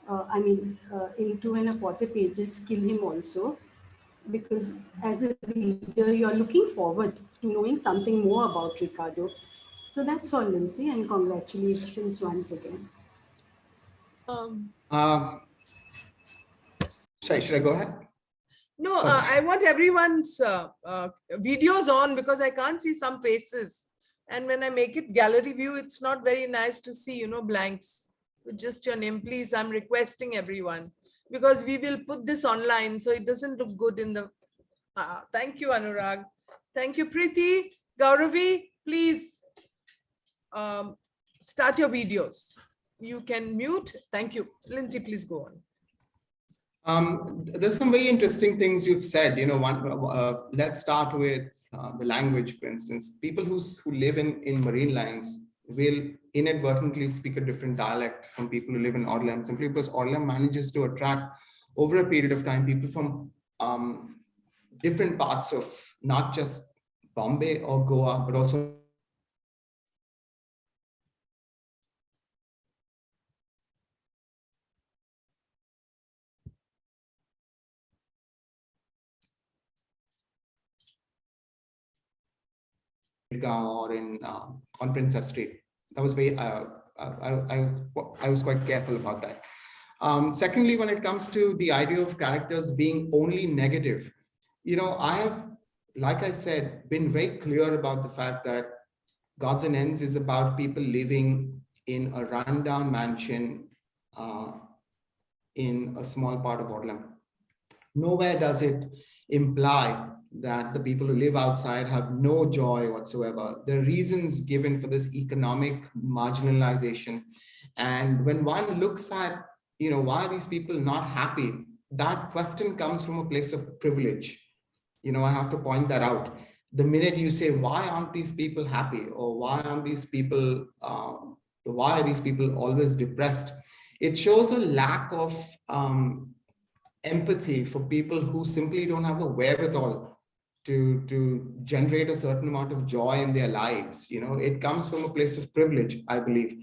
In 2.25 pages, kill him also, because as a reader, you're looking forward to knowing something more about Ricardo. So that's all, Lindsay, and congratulations once again. Sorry, should I go ahead? No, I want everyone's videos on because I can't see some faces. And when I make it gallery view, it's not very nice to see, blanks with just your name. Please, I'm requesting everyone because we will put this online so it doesn't look good in the... thank you, Anurag. Thank you, Preeti. Gauravi, please start your videos. You can mute. Thank you. Lindsay, please go on. There's some very interesting things you've said. Let's start with the language, for instance. People who live in marine lines will inadvertently speak a different dialect from people who live in Orlam, simply because Orlam manages to attract, over a period of time, people from different parts of not just Bombay or Goa, but also or in on Princess Street. was very, I was quite careful about that. Secondly, when it comes to the idea of characters being only negative, I have, like I said, been very clear about the fact that Gods and Ends is about people living in a rundown mansion in a small part of Portland. Nowhere does it imply that the people who live outside have no joy whatsoever. There are reasons given for this economic marginalization. And when one looks at, why are these people not happy? That question comes from a place of privilege. I have to point that out. The minute you say, why aren't these people happy? Or why are these people always depressed? It shows a lack of empathy for people who simply don't have the wherewithal to generate a certain amount of joy in their lives. It comes from a place of privilege, I believe.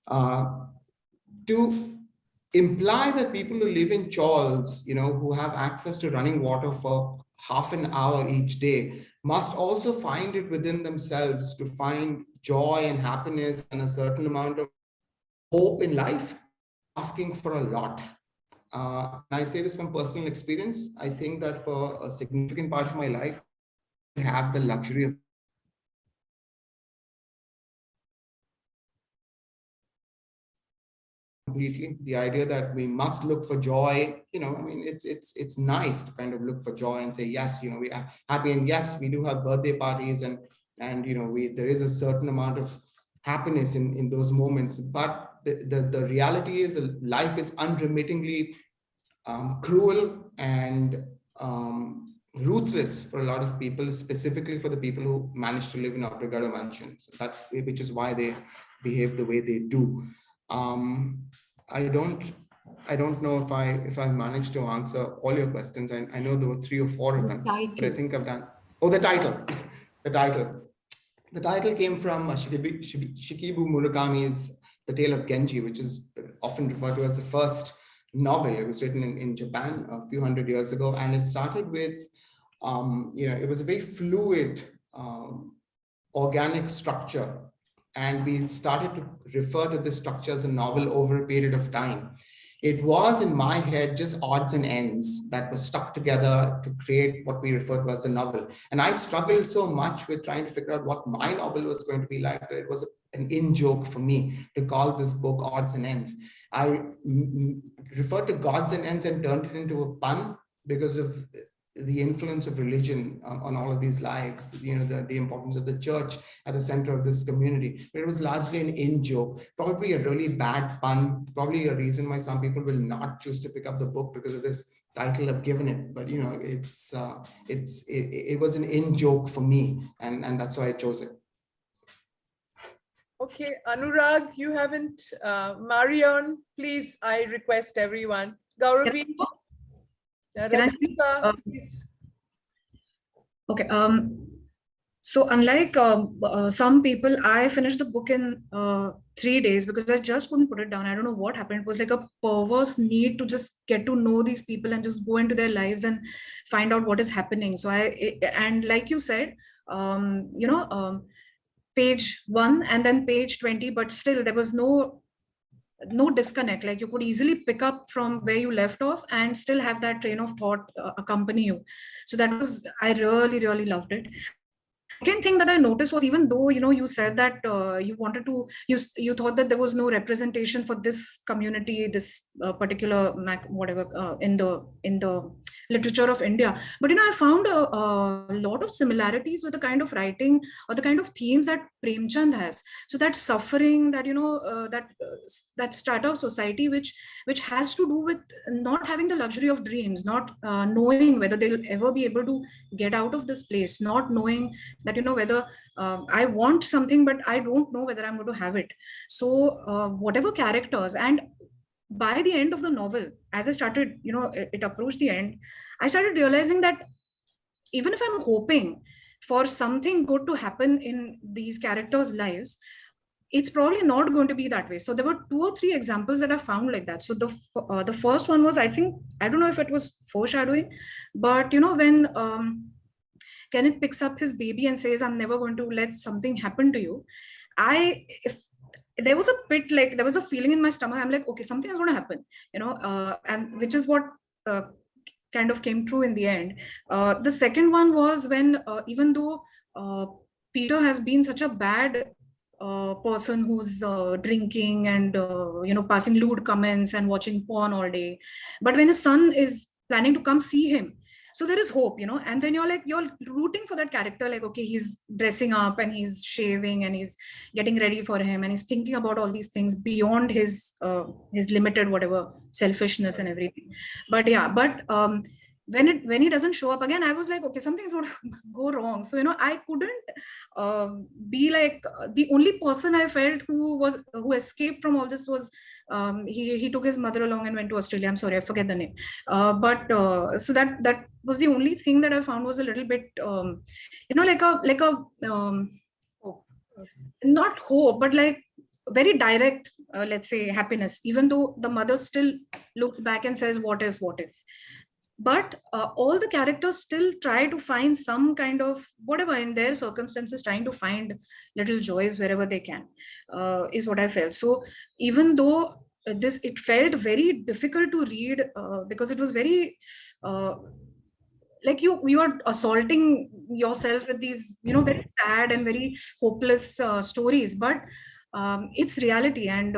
To imply that people who live in chawls, who have access to running water for half an hour each day, must also find it within themselves to find joy and happiness and a certain amount of hope in life, asking for a lot. I say this from personal experience. I think that for a significant part of my life, I have the luxury of completely the idea that we must look for joy. It's nice to kind of look for joy and say, yes, we are happy, and yes, we do have birthday parties, and there is a certain amount of happiness in those moments. But the reality is life is unremittingly cruel and ruthless for a lot of people, specifically for the people who manage to live in obligado mansions. Which is why they behave the way they do. I don't know if I managed to answer all your questions. I know there were 3 or 4 of them, but I think I've done. Oh, the title. The title came from Shikibu Murakami's The Tale of Genji, which is often referred to as the first novel. It was written in Japan a few hundred years ago, and it started with, it was a very fluid, organic structure. And we started to refer to this structure as a novel over a period of time. It was in my head just odds and ends that were stuck together to create what we refer to as the novel. And I struggled so much with trying to figure out what my novel was going to be like that it was an in-joke for me to call this book Odds and Ends. I referred to Gods and Ends and turned it into a pun because of the influence of religion on all of these lives, the importance of the church at the center of this community. But it was largely an in-joke, probably a really bad pun, probably a reason why some people will not choose to pick up the book because of this title I've given it. But it was an in-joke for me, and that's why I chose it. Okay, Anurag, you haven't. Marion, please, I request everyone. Gauravi. Can I speak? Okay. So unlike some people, I finished the book in 3 days because I just couldn't put it down. I don't know what happened. It was like a perverse need to just get to know these people and just go into their lives and find out what is happening. So and like you said, page 1 and then page 20, but still there was no disconnect. Like you could easily pick up from where you left off and still have that train of thought accompany you. So that was, I really, really loved it. Second thing that I noticed was, even though you said that you wanted to, you thought that there was no representation for this community, this particular whatever in the literature of India, but I found a lot of similarities with the kind of writing or the kind of themes that Premchand has. So that suffering, that that strata of society which has to do with not having the luxury of dreams, not knowing whether they'll ever be able to get out of this place, not knowing that whether I want something but I don't know whether I'm going to have it. So whatever characters, and by the end of the novel, as I started, it approached the end, I started realizing that even if I'm hoping for something good to happen in these characters' lives, it's probably not going to be that way. So there were 2 or 3 examples that I found like that. So the first one was, I think, I don't know if it was foreshadowing, but when Kenneth picks up his baby and says, I'm never going to let something happen to you. there was a pit, like there was a feeling in my stomach. I'm like, okay, something is going to happen, and which is what kind of came true in the end. The second one was when, even though Peter has been such a bad person who's drinking and passing lewd comments and watching porn all day, but when his son is planning to come see him, so there is hope, and then you're rooting for that character, like, okay, he's dressing up and he's shaving and he's getting ready for him and he's thinking about all these things beyond his limited whatever selfishness and everything. But yeah, when he doesn't show up again, I was like, okay, something's going to go wrong. So I couldn't be like, the only person I felt who escaped from all this was he took his mother along and went to Australia. I'm sorry, I forget the name. So that was the only thing that I found was a little bit not hope, but like very direct, let's say, happiness, even though the mother still looks back and says, what if. But all the characters still try to find some kind of, whatever in their circumstances, trying to find little joys wherever they can, is what I felt. So even though it felt very difficult to read, because it was very like you are assaulting yourself with these very sad and very hopeless stories, but it's reality, and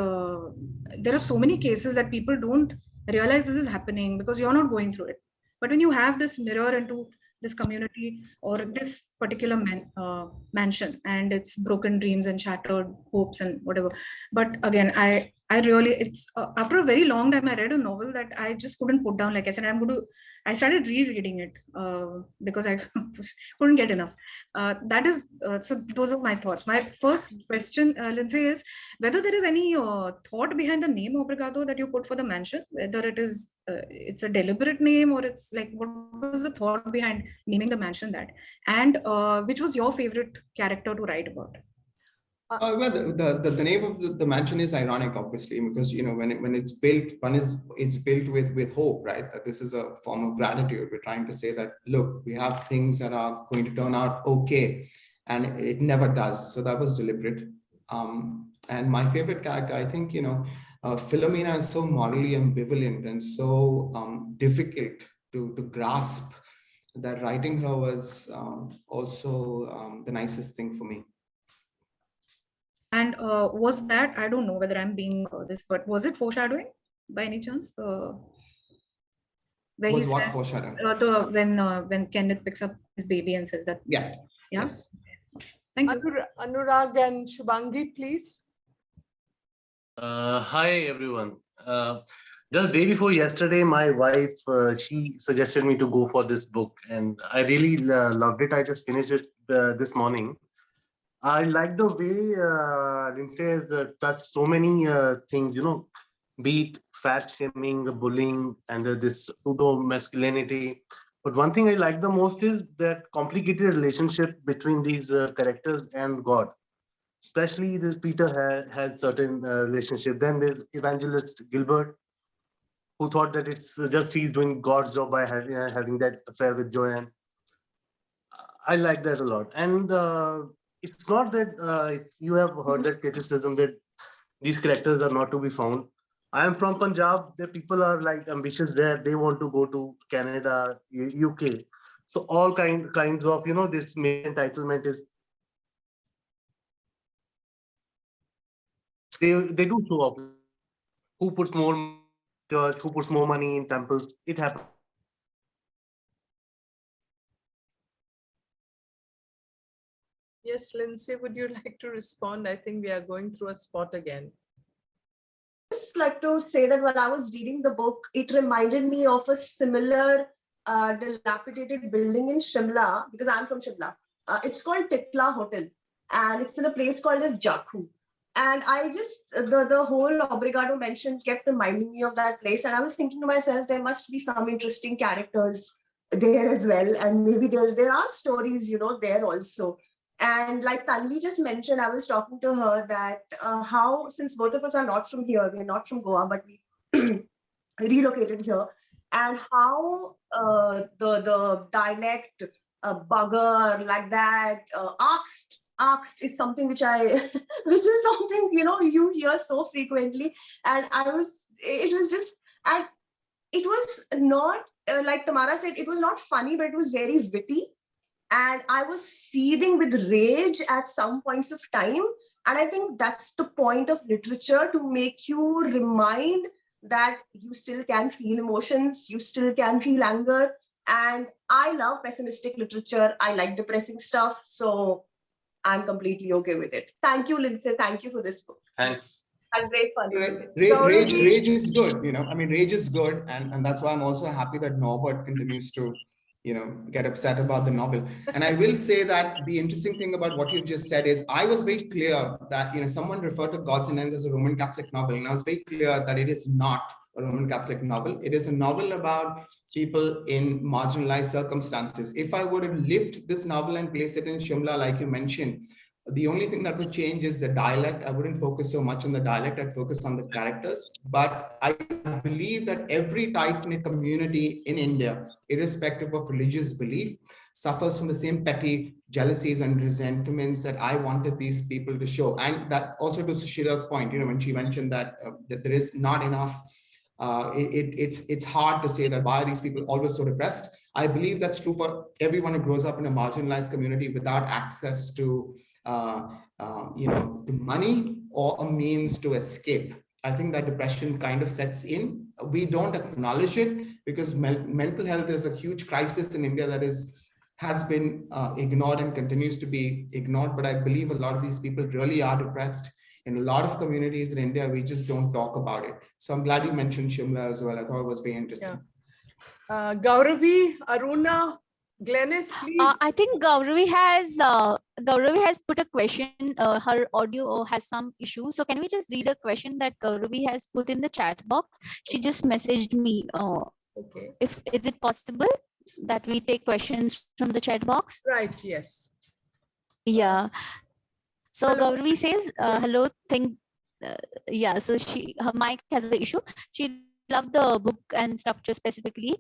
there are so many cases that people don't realize this is happening because you're not going through it. But when you have this mirror into this community or this particular mansion and its broken dreams and shattered hopes and whatever, but again, I really, it's after a very long time I read a novel that I just couldn't put down. Like I said, I started rereading it because I couldn't get enough. That is, so those are my thoughts. My first question, Lindsay, is whether there is any thought behind the name Obrigado that you put for the mansion, whether it is it's a deliberate name, or it's like, what was the thought behind naming the mansion that? And which was your favorite character to write about? Well, the name of the mansion is ironic, obviously, because when it's built, it's built with hope, right? That this is a form of gratitude. We're trying to say that, look, we have things that are going to turn out okay, and it never does. So that was deliberate. And my favorite character, I think, Philomena is so morally ambivalent and so difficult to grasp, that writing her was also the nicest thing for me. And was that, I don't know whether I'm being this, but was it foreshadowing by any chance? Where Was he what said, foreshadowing? when Kenneth picks up his baby and says that. Yes. Yeah. Yes. Thank you. Anurag and Shubhangi, please. Hi, everyone. Just day before yesterday, my wife, she suggested me to go for this book, and I really loved it. I just finished it this morning. I like the way Lindsay has touched so many things, be it fat shaming, bullying, and this pseudo masculinity. But one thing I like the most is that complicated relationship between these characters and God. Especially this Peter has certain relationship. Then there's Evangelist Gilbert, who thought that it's just he's doing God's job by having that affair with Joanne. I like that a lot. And it's not that if you have heard that criticism that these characters are not to be found. I am from Punjab. The people are like ambitious there. They want to go to Canada, UK. So all kinds of, this entitlement is, they do show up. Who puts more money in church, who puts more money in temples? It happens. Yes, Lindsay, would you like to respond? I think we are going through a spot again. Just like to say that when I was reading the book, it reminded me of a similar dilapidated building in Shimla, because I'm from Shimla. It's called Titla Hotel, and it's in a place called as Jakhu. And I just, the whole Obrigado mention kept reminding me of that place. And I was thinking to myself, there must be some interesting characters there as well. And maybe there are stories, there also. And like Tanvi just mentioned, I was talking to her that how, since both of us are not from here, we're not from Goa, but we relocated here, and how the dialect bugger like that, asked asked is something which I, which is something, you hear so frequently. And it was just, and it was not, like Tamara said, it was not funny, but it was very witty. And I was seething with rage at some points of time. And I think that's the point of literature, to make you remind that you still can feel emotions, you still can feel anger. And I love pessimistic literature. I like depressing stuff. So I'm completely okay with it. Thank you, Lindsay. Thank you for this book. Thanks. I had great fun. Rage is good, I mean, rage is good. And that's why I'm also happy that Norbert continues to, get upset about the novel. And I will say that the interesting thing about what you've just said is I was very clear that, someone referred to Gods and Ends as a Roman Catholic novel. And I was very clear that it is not a Roman Catholic novel. It is a novel about people in marginalized circumstances. If I would have lived this novel and placed it in Shimla, like you mentioned, the only thing that would change is the dialect. I wouldn't focus so much on the dialect. I'd focus on the characters. But I believe that every tight-knit community in India, irrespective of religious belief, suffers from the same petty jealousies and resentments that I wanted these people to show. And that also to Sushila's point, when she mentioned that, that there is not enough, it's hard to say that why are these people always so depressed. I believe that's true for everyone who grows up in a marginalized community without access to to money or a means to escape. I think that depression kind of sets in. We don't acknowledge it because mental health is a huge crisis in India that has been ignored and continues to be ignored. But I believe a lot of these people really are depressed. In a lot of communities in India, we just don't talk about it. So I'm glad you mentioned Shimla as well. I thought it was very interesting. Yeah. Gauravi, Aruna, Glennis, please. I think Gauravi has put a question. Her audio has some issue. So can we just read a question that Gauravi has put in the chat box? She just messaged me. Okay. Is it possible that we take questions from the chat box? Right. Yes. Yeah. So Hello. Gauravi says, hello. So her mic has an issue. She loved the book and structure specifically.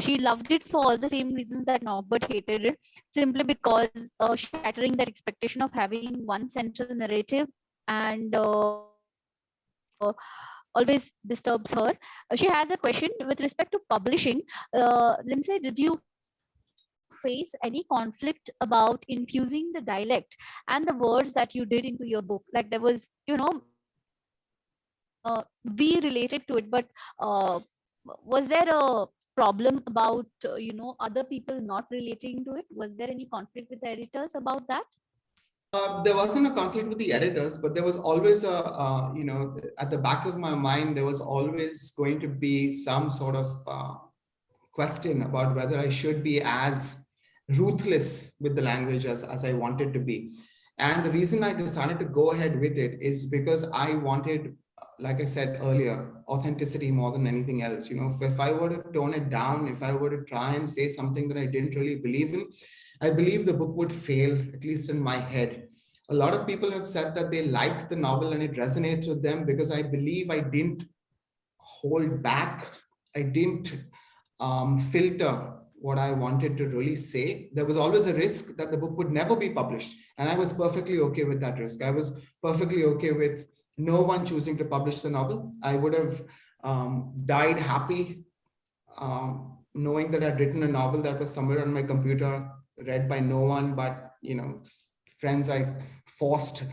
She loved it for all the same reasons that Norbert hated it, simply because shattering that expectation of having one central narrative and always disturbs her. She has a question with respect to publishing. Lindsay, did you face any conflict about infusing the dialect and the words that you did into your book? Like there was, we related to it, but was there a problem about other people not relating to it? Was there any conflict with the editors about that? There wasn't a conflict with the editors, but there was always at the back of my mind, there was always going to be some sort of question about whether I should be as ruthless with the language as I wanted to be. And the reason I decided to go ahead with it is because I wanted, like I said earlier, authenticity more than anything else. If I were to tone it down, if I were to try and say something that I didn't really believe in, I believe the book would fail, at least in my head. A lot of people have said that they like the novel and it resonates with them because I believe I didn't hold back. I didn't filter what I wanted to really say. There was always a risk that the book would never be published. And I was perfectly okay with that risk. I was perfectly okay with no one choosing to publish the novel. I would have died happy knowing that I'd written a novel that was somewhere on my computer, read by no one but friends I forced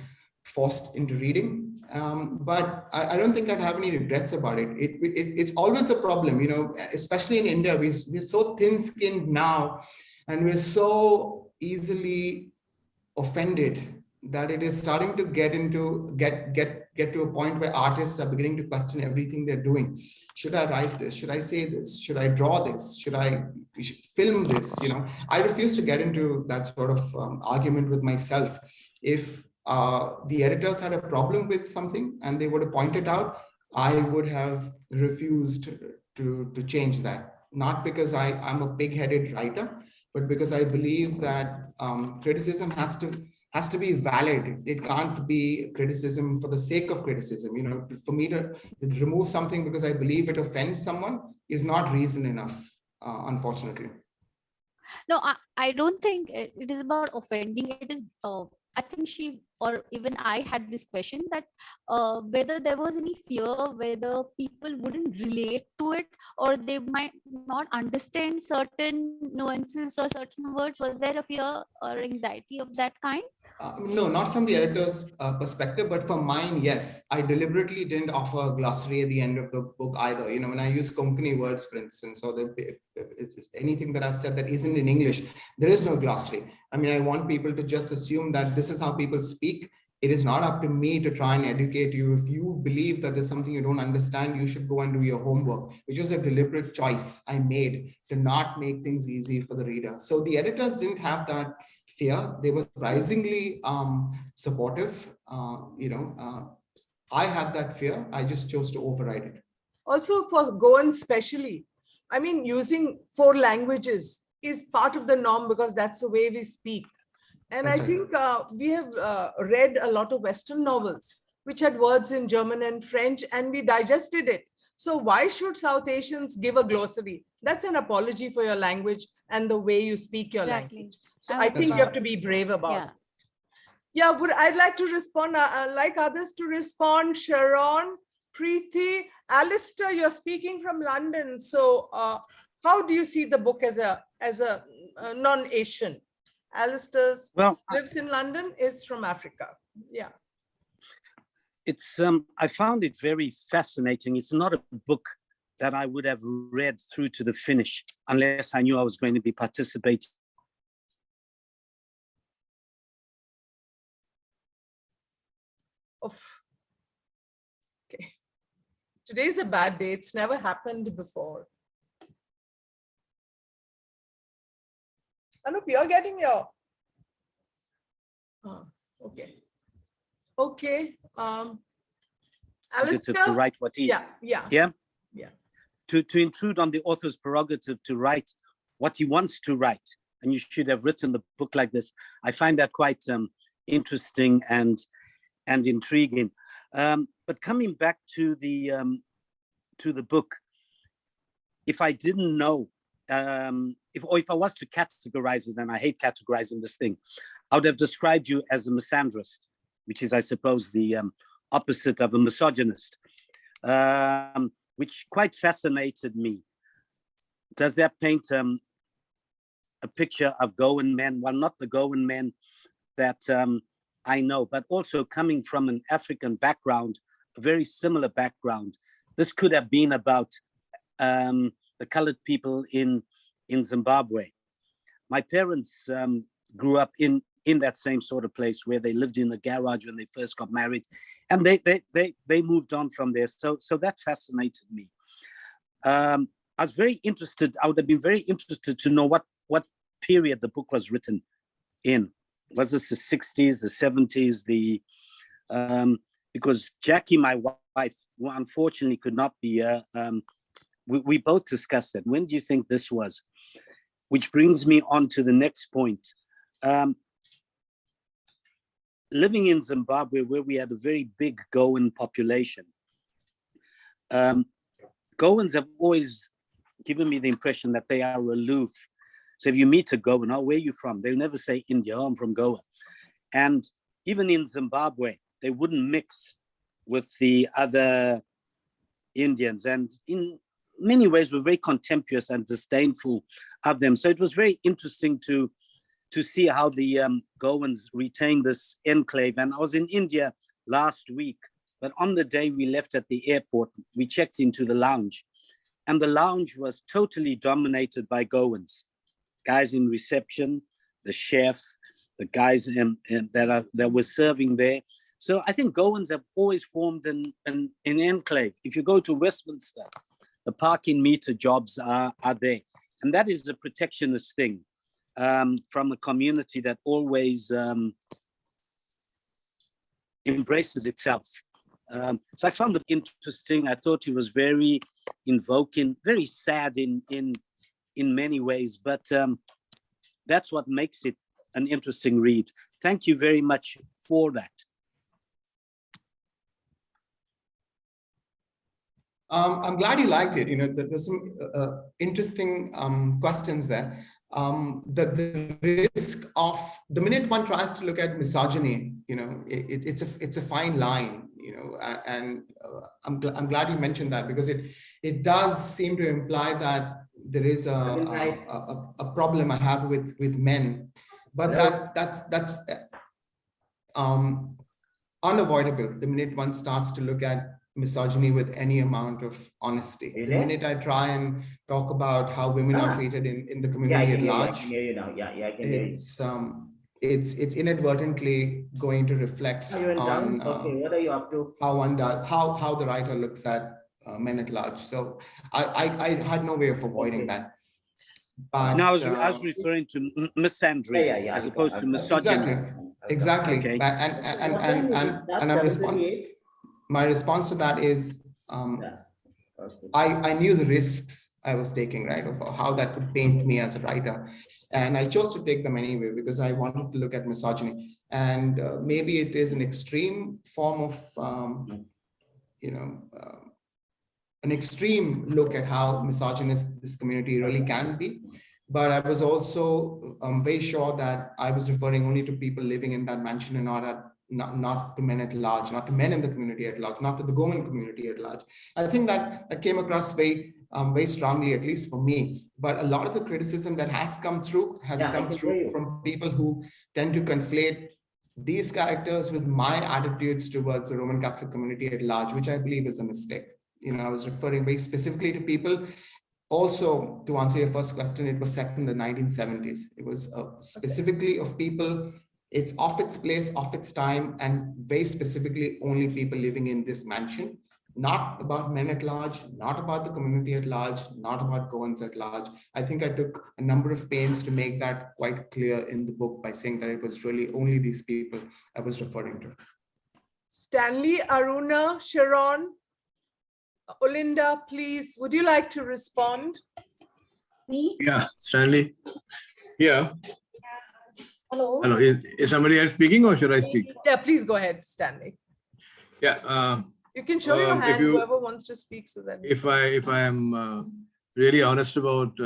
into reading. But I don't think I'd have any regrets about it. It's always a problem, especially in India. We're so thin-skinned now, and we're so easily offended that it is starting to get to a point where artists are beginning to question everything they're doing. Should I write this? Should I say this? Should I draw this? Should I film this? I refuse to get into that sort of argument with myself. If the editors had a problem with something and they would have pointed out, I would have refused to change that. Not because I'm a big-headed writer, but because I believe that criticism has to be valid. It can't be criticism for the sake of criticism. For me to remove something because I believe it offends someone is not reason enough, unfortunately. No, I don't think it is about offending. It is, I think she or even I had this question that whether there was any fear, whether people wouldn't relate to it, or they might not understand certain nuances or certain words. Was there a fear or anxiety of that kind? No, not from the editor's perspective, but from mine, yes. I deliberately didn't offer a glossary at the end of the book either. You know, when I use Konkani words, for instance, or it's anything that I've said that isn't in English, there is no glossary. I mean, I want people to just assume that this is how people speak. It is not up to me to try and educate you. If you believe that there's something you don't understand, you should go and do your homework, which was a deliberate choice I made to not make things easy for the reader. So the editors didn't have that fear. They were surprisingly supportive. I had that fear. I just chose to override it. Also for Goan especially, I mean, using 4 languages is part of the norm because that's the way we speak. And I think we have read a lot of Western novels, which had words in German and French, and we digested it. So why should South Asians give a glossary? That's an apology for your language and the way you speak your language. So I think you have to be brave about it. Yeah, I'd like to respond, like others to respond. Sharon, Preeti, Alistair, you're speaking from London. So how do you see the book as a non-Asian? Alistair lives in London, is from Africa. Yeah. It's I found it very fascinating. It's not a book that I would have read through to the finish unless I knew I was going to be participating. Okay. Today's a bad day. It's never happened before. Anup, you're getting your. Okay. Okay. Alistair? To write what he. Yeah. To intrude on the author's prerogative to write what he wants to write, and you should have written the book like this. I find that quite interesting and intriguing. But coming back to the book, if I didn't know, if I was to categorize it, and I hate categorizing this thing, I would have described you as a misandrist, which is, I suppose, the opposite of a misogynist, which quite fascinated me. Does that paint a picture of Goan men? Well, not the Goan men that I know, but also coming from an African background, a very similar background. This could have been about the colored people in Zimbabwe. My parents grew up in that same sort of place where they lived in the garage when they first got married, and they moved on from there. So that fascinated me. I was very interested. I would have been very interested to know what period the book was written in. Was this the 60s, the 70s, because Jackie, my wife, who unfortunately could not be here, we both discussed that. When do you think this was? Which brings me on to the next point. Living in Zimbabwe, where we had a very big Goan population, Goans have always given me the impression that they are aloof. So if you meet a Goan, where are you from? They'll never say India, I'm from Goa. And even in Zimbabwe, they wouldn't mix with the other Indians. And in many ways, were very contemptuous and disdainful of them. So it was very interesting to see how the Goans retain this enclave. And I was in India last week, but on the day we left at the airport, we checked into the lounge, and the lounge was totally dominated by Goans. Guys in reception, the chef, the guys that were serving there. So I think Goans have always formed an enclave. If you go to Westminster, the parking meter jobs are there. And that is a protectionist thing from a community that always embraces itself. So I found it interesting. I thought it was very invoking, very sad in many ways, but that's what makes it an interesting read. Thank you very much for that. I'm glad you liked it. You know, there's some interesting questions there. the risk of the minute one tries to look at misogyny, it's a fine line, and I'm glad you mentioned that, because it does seem to imply that there is a problem I have with men, but that's unavoidable the minute one starts to look at misogyny with any amount of honesty. The minute I try and talk about how women are treated in the community at large, I can hear you now. I can hear you. It's inadvertently going to reflect on what are you up to? How the writer looks at men at large. So I had no way of avoiding that. But now I was referring to misandry as opposed to misogyny. Exactly. Okay. And my response to that is I knew the risks I was taking, right, of how that could paint me as a writer. And I chose to take them anyway because I wanted to look at misogyny. And maybe it is an extreme form of, an extreme look at how misogynist this community really can be. But I was also very sure that I was referring only to people living in that mansion and not to men at large, not to men in the community at large, not to the Goan community at large. I think that came across very strongly, at least for me. But a lot of the criticism that has come through from people who tend to conflate these characters with my attitudes towards the Roman Catholic community at large, which I believe is a mistake. I was referring very specifically to people. Also, to answer your first question, it was set in the 1970s. It was specifically of people. It's off its place, off its time, and very specifically only people living in this mansion. Not about men at large, not about the community at large, not about Goans at large. I think I took a number of pains to make that quite clear in the book by saying that it was really only these people I was referring to. Stanley, Aruna, Sharon, Olinda, please, would you like to respond? Me? Yeah, Stanley. Yeah. Hello. Hello. Is somebody else speaking or should I speak? Yeah, please go ahead, Stanley. Yeah. You can show your hand, whoever wants to speak. So then, if I am really honest about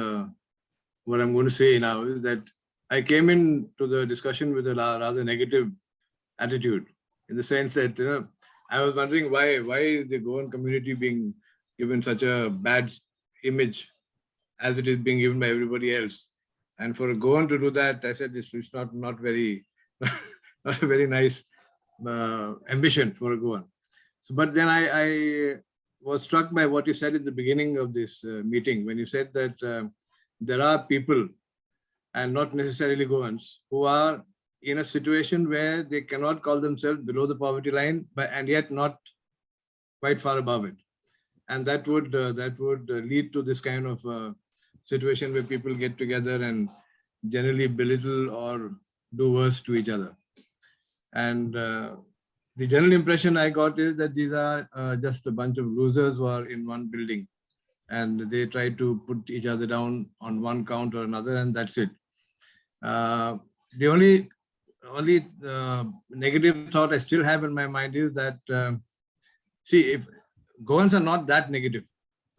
what I'm going to say now, is that I came into the discussion with a rather negative attitude, in the sense that I was wondering why is the Goan community being given such a bad image as it is being given by everybody else. And for a Goan to do that, I said this is not very not a very nice ambition for a Goan. So, but then I was struck by what you said in the beginning of this meeting, when you said that there are people, and not necessarily Goans, who are in a situation where they cannot call themselves below the poverty line, and yet not quite far above it. And that would lead to this kind of situation where people get together and generally belittle or do worse to each other. And the general impression I got is that these are just a bunch of losers who are in one building, and they try to put each other down on one count or another, and that's it. The only negative thought I still have in my mind is that, see, if Goans are not that negative,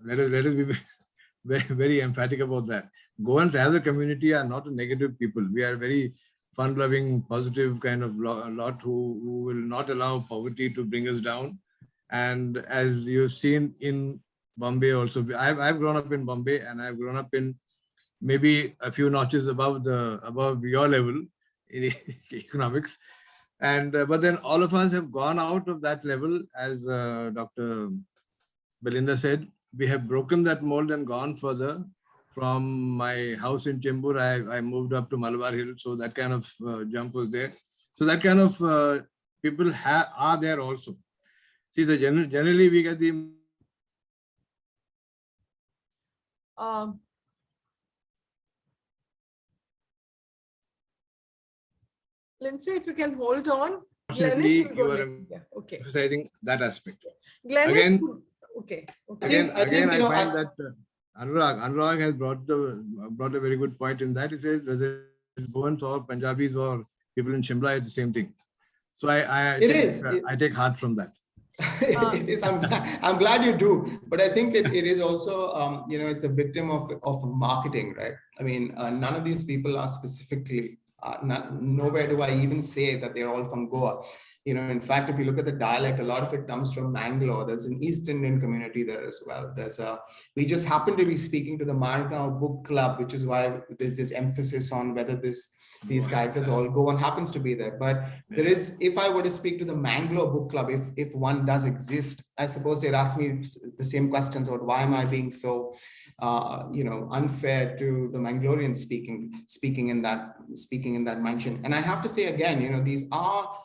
let us be very, very emphatic about that. Goans as a community are not a negative people. We are very fun-loving, positive kind of lot who will not allow poverty to bring us down. And as you've seen in Bombay also, I've grown up in Bombay, and I've grown up in maybe a few notches above your level in economics. And but then all of us have gone out of that level, as Dr. Belinda said. We have broken that mold and gone further. From my house in Chembur, I moved up to Malabar Hill, so that kind of jump was there. So that kind of people are there also. See, generally we get the Lindsay, if you can hold on. Absolutely, you are okay. Emphasizing that aspect. Glennis, again, okay. Again, I find that Anurag has brought a very good point in that. He says whether it's Goans or Punjabis or people in Shimla, it's the same thing. So I take heart from that. It is. I'm glad you do, but I think it is also, it's a victim of marketing, right? I mean, none of these people are specifically, nowhere do I even say that they're all from Goa. In fact, if you look at the dialect, a lot of it comes from Mangalore. There's an East Indian community there as well. We just happen to be speaking to the Margao book club, which is why there's this emphasis on whether these characters all go on happens to be there. But there is, if I were to speak to the Mangalore book club, if one does exist, I suppose they'd ask me the same questions about why am I being so unfair to the Mangaloreans speaking in that mansion. And I have to say again, these are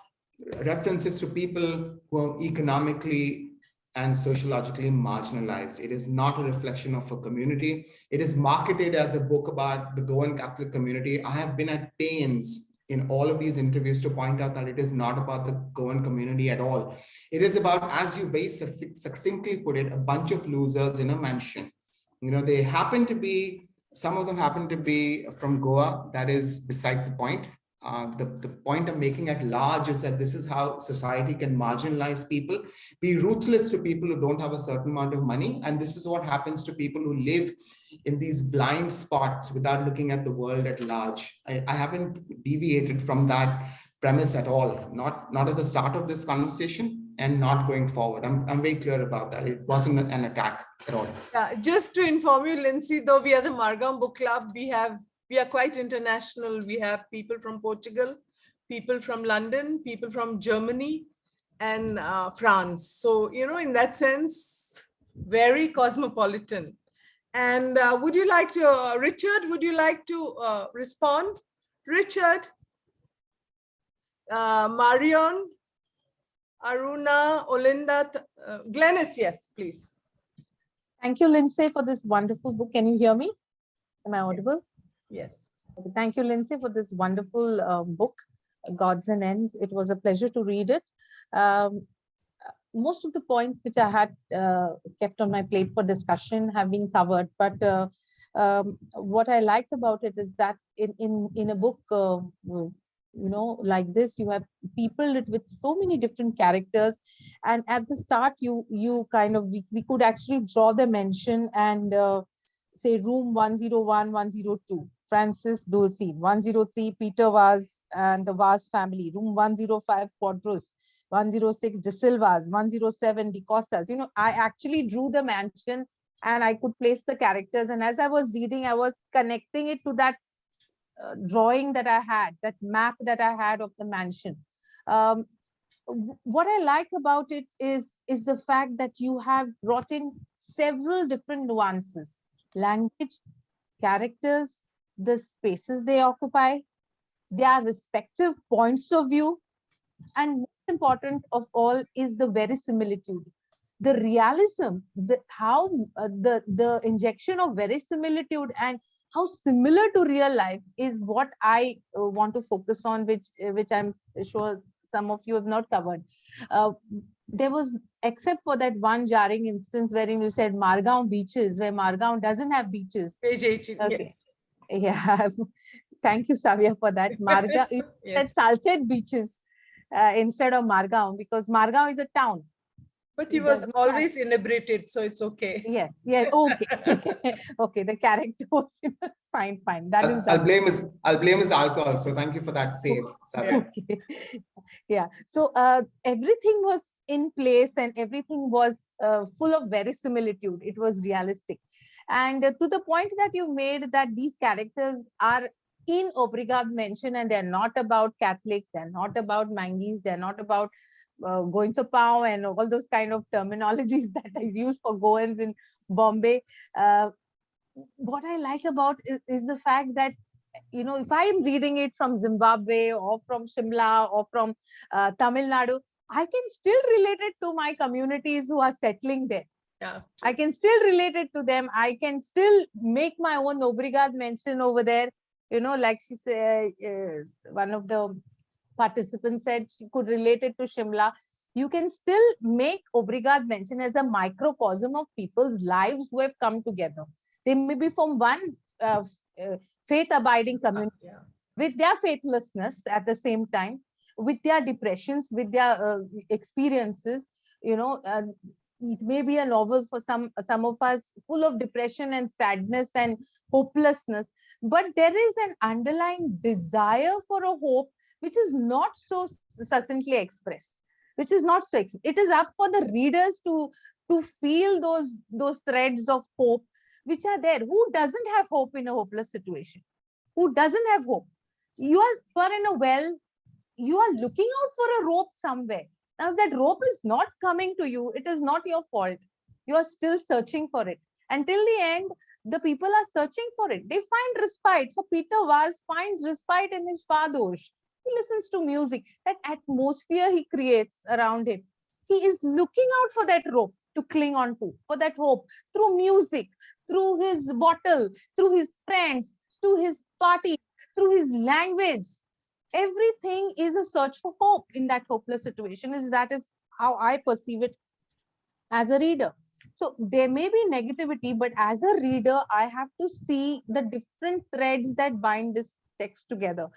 references to people who are economically and sociologically marginalized. It is not a reflection of a community. It is marketed as a book about the Goan Catholic community. I have been at pains in all of these interviews to point out that it is not about the Goan community at all. It is about, as you very succinctly put it, a bunch of losers in a mansion. They happen to be, some of them happen to be from Goa. That is beside the point. The point I'm making at large is that this is how society can marginalize people, be ruthless to people who don't have a certain amount of money. And this is what happens to people who live in these blind spots without looking at the world at large. I haven't deviated from that premise at all, not at the start of this conversation and not going forward. I'm very clear about that. It wasn't an attack at all. Yeah, just to inform you, Lindsay, though we are the Margao Book Club, we are quite international. We have people from Portugal, people from London, people from Germany, and France. So, in that sense, very cosmopolitan. And would you like to, Richard, would you like to respond? Richard, Marion, Aruna, Olinda, Glennis, yes, please. Thank you, Lindsay, for this wonderful book. Can you hear me? Am I audible? Yes. Thank you, Lindsay, for this wonderful book, Gods and Ends. It was a pleasure to read it. Most of the points which I had kept on my plate for discussion have been covered. But what I liked about it is that in a book, like this, you have people with so many different characters. And at the start, you kind of, we could actually draw the mention and say room 101, 102, Francis Dulcine, 103, Peter Vaz and the Vaz family, room 105, Quadrus, 106, De Silvas, 107, De Costas. I actually drew the mansion and I could place the characters. And as I was reading, I was connecting it to that drawing that I had, that map that I had of the mansion. What I like about it is the fact that you have brought in several different nuances, language, characters, the spaces they occupy, their respective points of view, and most important of all is the verisimilitude, the realism, the injection of verisimilitude and how similar to real life is what I want to focus on, which I'm sure some of you have not covered. There was, except for that one jarring instance wherein you said Margao beaches, where Margao doesn't have beaches. Page 18. Okay. Yeah. Thank you, Savia, for that. Margao, you said Salsette beaches instead of Margao, because Margao is a town. But he was always inebriated, so it's okay. Yes, yes, okay. Okay, the character was fine. That is I'll blame his alcohol. So thank you for that save. Okay. Yeah. So everything was in place and everything was full of verisimilitude. It was realistic. And to the point that you made that these characters are in obligado mention and they're not about Catholics, they're not about Manguis, they're not about going to Pau and all those kind of terminologies that I use for Goans in Bombay. What I like about is the fact that, if I'm reading it from Zimbabwe or from Shimla or from Tamil Nadu, I can still relate it to my communities who are settling there. Yeah. I can still relate it to them. I can still make my own obrigado mention over there. Like she said, one of the participants said she could relate it to Shimla. You can still make obrigado mention as a microcosm of people's lives who have come together. They may be from one faith-abiding community with their faithlessness at the same time, with their depressions, with their experiences, It may be a novel for some of us full of depression and sadness and hopelessness, but there is an underlying desire for a hope which is not so succinctly expressed, which is not so it is up for the readers to feel those threads of hope which are there. Who doesn't have hope in a hopeless situation? Who doesn't have hope? You are in a well, you are looking out for a rope somewhere. Now, if that rope is not coming to you, it is not your fault. You are still searching for it. Until the end, the people are searching for it. They find respite. For Peter Vaz finds respite in his fadosh. He listens to music, that atmosphere he creates around him. He is looking out for that rope to cling on to, for that hope, through music, through his bottle, through his friends, to his party, through his language. Everything is a search for hope in that hopeless situation. That is how I perceive it as a reader. So there may be negativity, but as a reader, I have to see the different threads that bind this text together.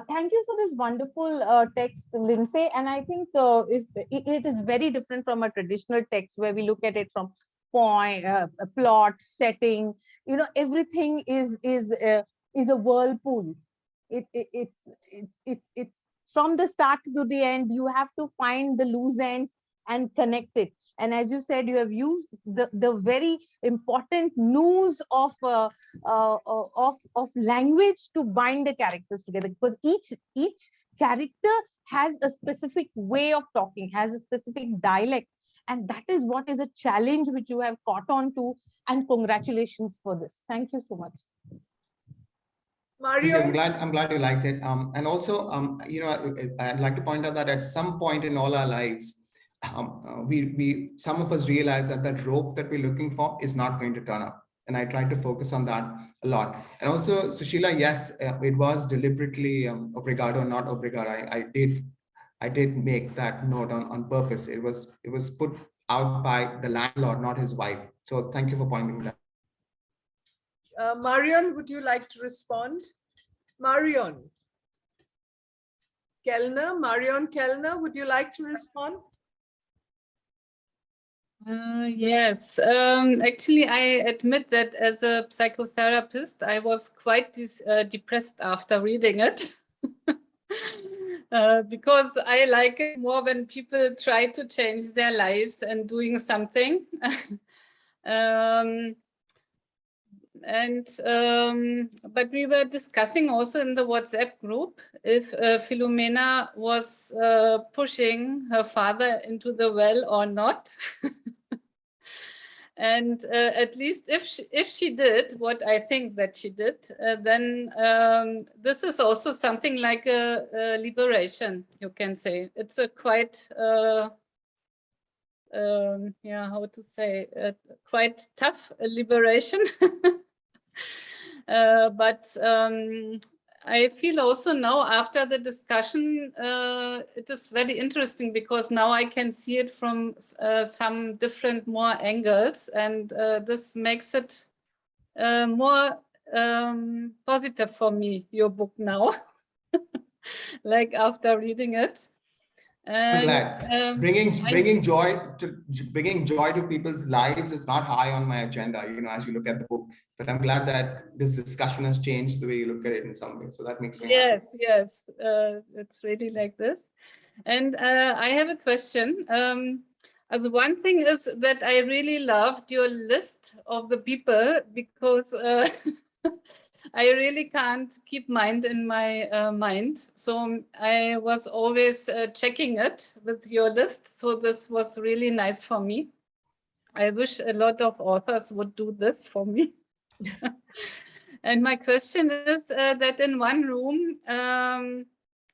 Thank you for this wonderful text, Lindsay. And I think it is very different from a traditional text where we look at it from point, plot, setting. Everything is a whirlpool. It's from the start to the end. You have to find the loose ends and connect it. And as you said, you have used the very important news of language to bind the characters together, because each character has a specific way of talking, has a specific dialect, and that is what is a challenge which you have caught on to. And congratulations for this. Thank you so much. Mario, I'm glad you liked it. And also, I'd like to point out that at some point in all our lives, some of us realize that rope that we're looking for is not going to turn up. And I tried to focus on that a lot. And also, Sushila, yes, it was deliberately obrigado, not obligado. I did make that note on purpose. It was put out by the landlord, not his wife. So thank you for pointing that. Marion, would you like to respond? Marion Kellner, would you like to respond? Yes, actually, I admit that as a psychotherapist, I was quite depressed after reading it. Because I like it more when people try to change their lives and doing something. But we were discussing also in the WhatsApp group if Philomena was pushing her father into the well or not. And at least if she did what I think that she did, then this is also something like a liberation, you can say. It's a quite how to say, quite tough liberation. But I feel also now after the discussion, it is very interesting because now I can see it from some different more angles, and this makes it more positive for me, your book now, like after reading it. I'm glad. Bringing joy to people's lives is not high on my agenda, as you look at the book. But I'm glad that this discussion has changed the way you look at it in some way. So that makes me happy. Yes, it's really like this. And I have a question. One thing is that I really loved your list of the people because I really can't keep mind in my mind. So I was always checking it with your list. So this was really nice for me. I wish a lot of authors would do this for me. And my question is that in one room,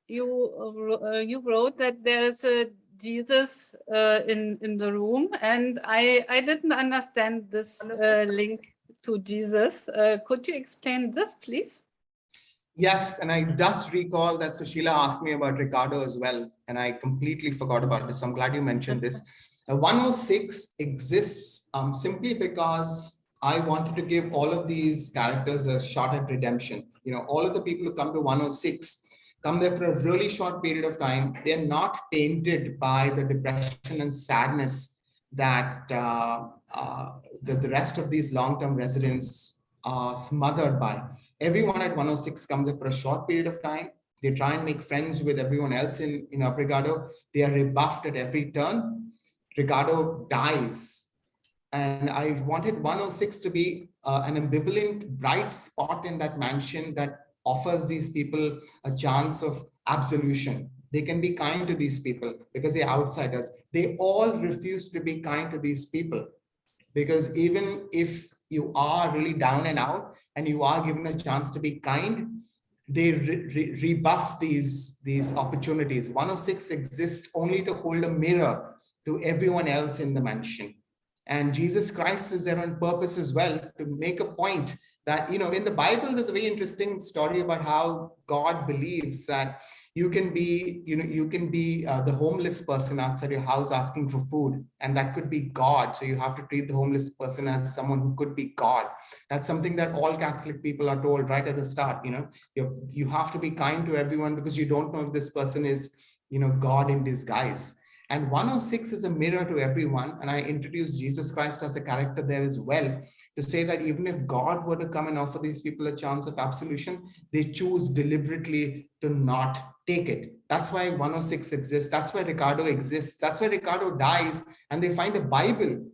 you wrote that there is a Jesus in the room, and I didn't understand this link to Jesus. Could you explain this, please? Yes, and I just recall that Sushila asked me about Ricardo as well, and I completely forgot about this. So I'm glad you mentioned this. 106 exists simply because I wanted to give all of these characters a shot at redemption. All of the people who come to 106, come there for a really short period of time. They're not tainted by the depression and sadness that the rest of these long-term residents are smothered by. Everyone at 106 comes there for a short period of time. They try and make friends with everyone else in Abrigado. They are rebuffed at every turn. Ricardo dies. And I wanted 106 to be an ambivalent, bright spot in that mansion that offers these people a chance of absolution. They can be kind to these people because they're outsiders. They all refuse to be kind to these people, because even if you are really down and out and you are given a chance to be kind, they rebuff these opportunities. 106 exists only to hold a mirror to everyone else in the mansion. And Jesus Christ is there on purpose as well, to make a point that, in the Bible, there's a very interesting story about how God believes that you can be, the homeless person outside your house asking for food, and that could be God. So you have to treat the homeless person as someone who could be God. That's something that all Catholic people are told right at the start. You have to be kind to everyone because you don't know if this person is, God in disguise. And 106 is a mirror to everyone. And I introduced Jesus Christ as a character there as well, to say that even if God were to come and offer these people a chance of absolution, they choose deliberately to not take it. That's why 106 exists. That's why Ricardo exists. That's why Ricardo dies. And they find a Bible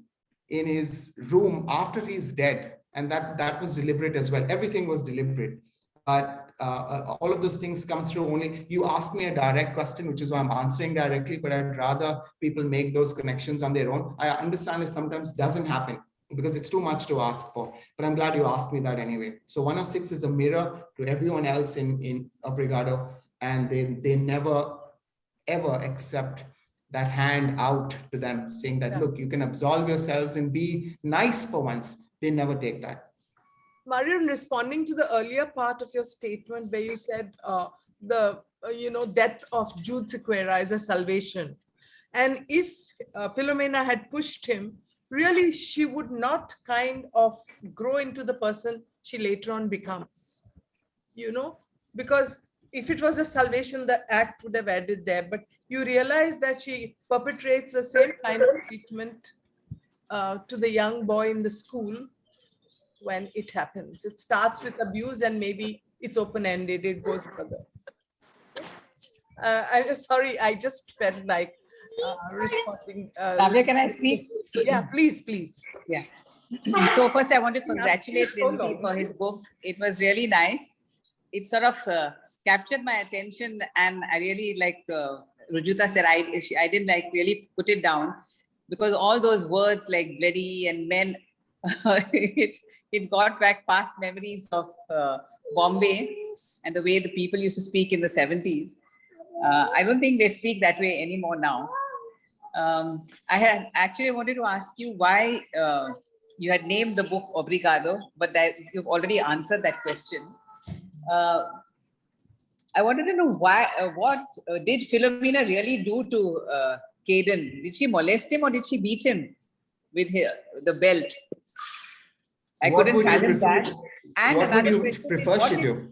in his room after he's dead. And that was deliberate as well. Everything was deliberate. But all of those things come through only. You ask me a direct question, which is why I'm answering directly, but I'd rather people make those connections on their own. I understand it sometimes doesn't happen because it's too much to ask for, but I'm glad you asked me that anyway. So 106 is a mirror to everyone else in Abrigado, and they never, ever accept that hand out to them saying that, look, you can absolve yourselves and be nice for once. They never take that. Marion, responding to the earlier part of your statement where you said the death of Jude Sequeira is a salvation, and if Philomena had pushed him, really she would not kind of grow into the person she later on becomes, because if it was a salvation, the act would have ended there. But you realize that she perpetrates the same kind of treatment to the young boy in the school. When it happens, it starts with abuse and maybe it's open-ended, it goes further. I'm sorry, I just felt like responding. Savya, can I speak? Yeah, please. Yeah. So first I want to congratulate Lindsay for his book. It was really nice. It sort of captured my attention, and I really like Rujuta said, I didn't really put it down, because all those words like bloody and men, it got back past memories of Bombay and the way the people used to speak in the 70s. I don't think they speak that way anymore now. I had actually wanted to ask you why you had named the book Obrigado, but you've already answered that question. I wanted to know why, what did Philomena really do to Caden? Did she molest him or did she beat him with the belt? I couldn't fathom that. And what another would you question prefer is, she do?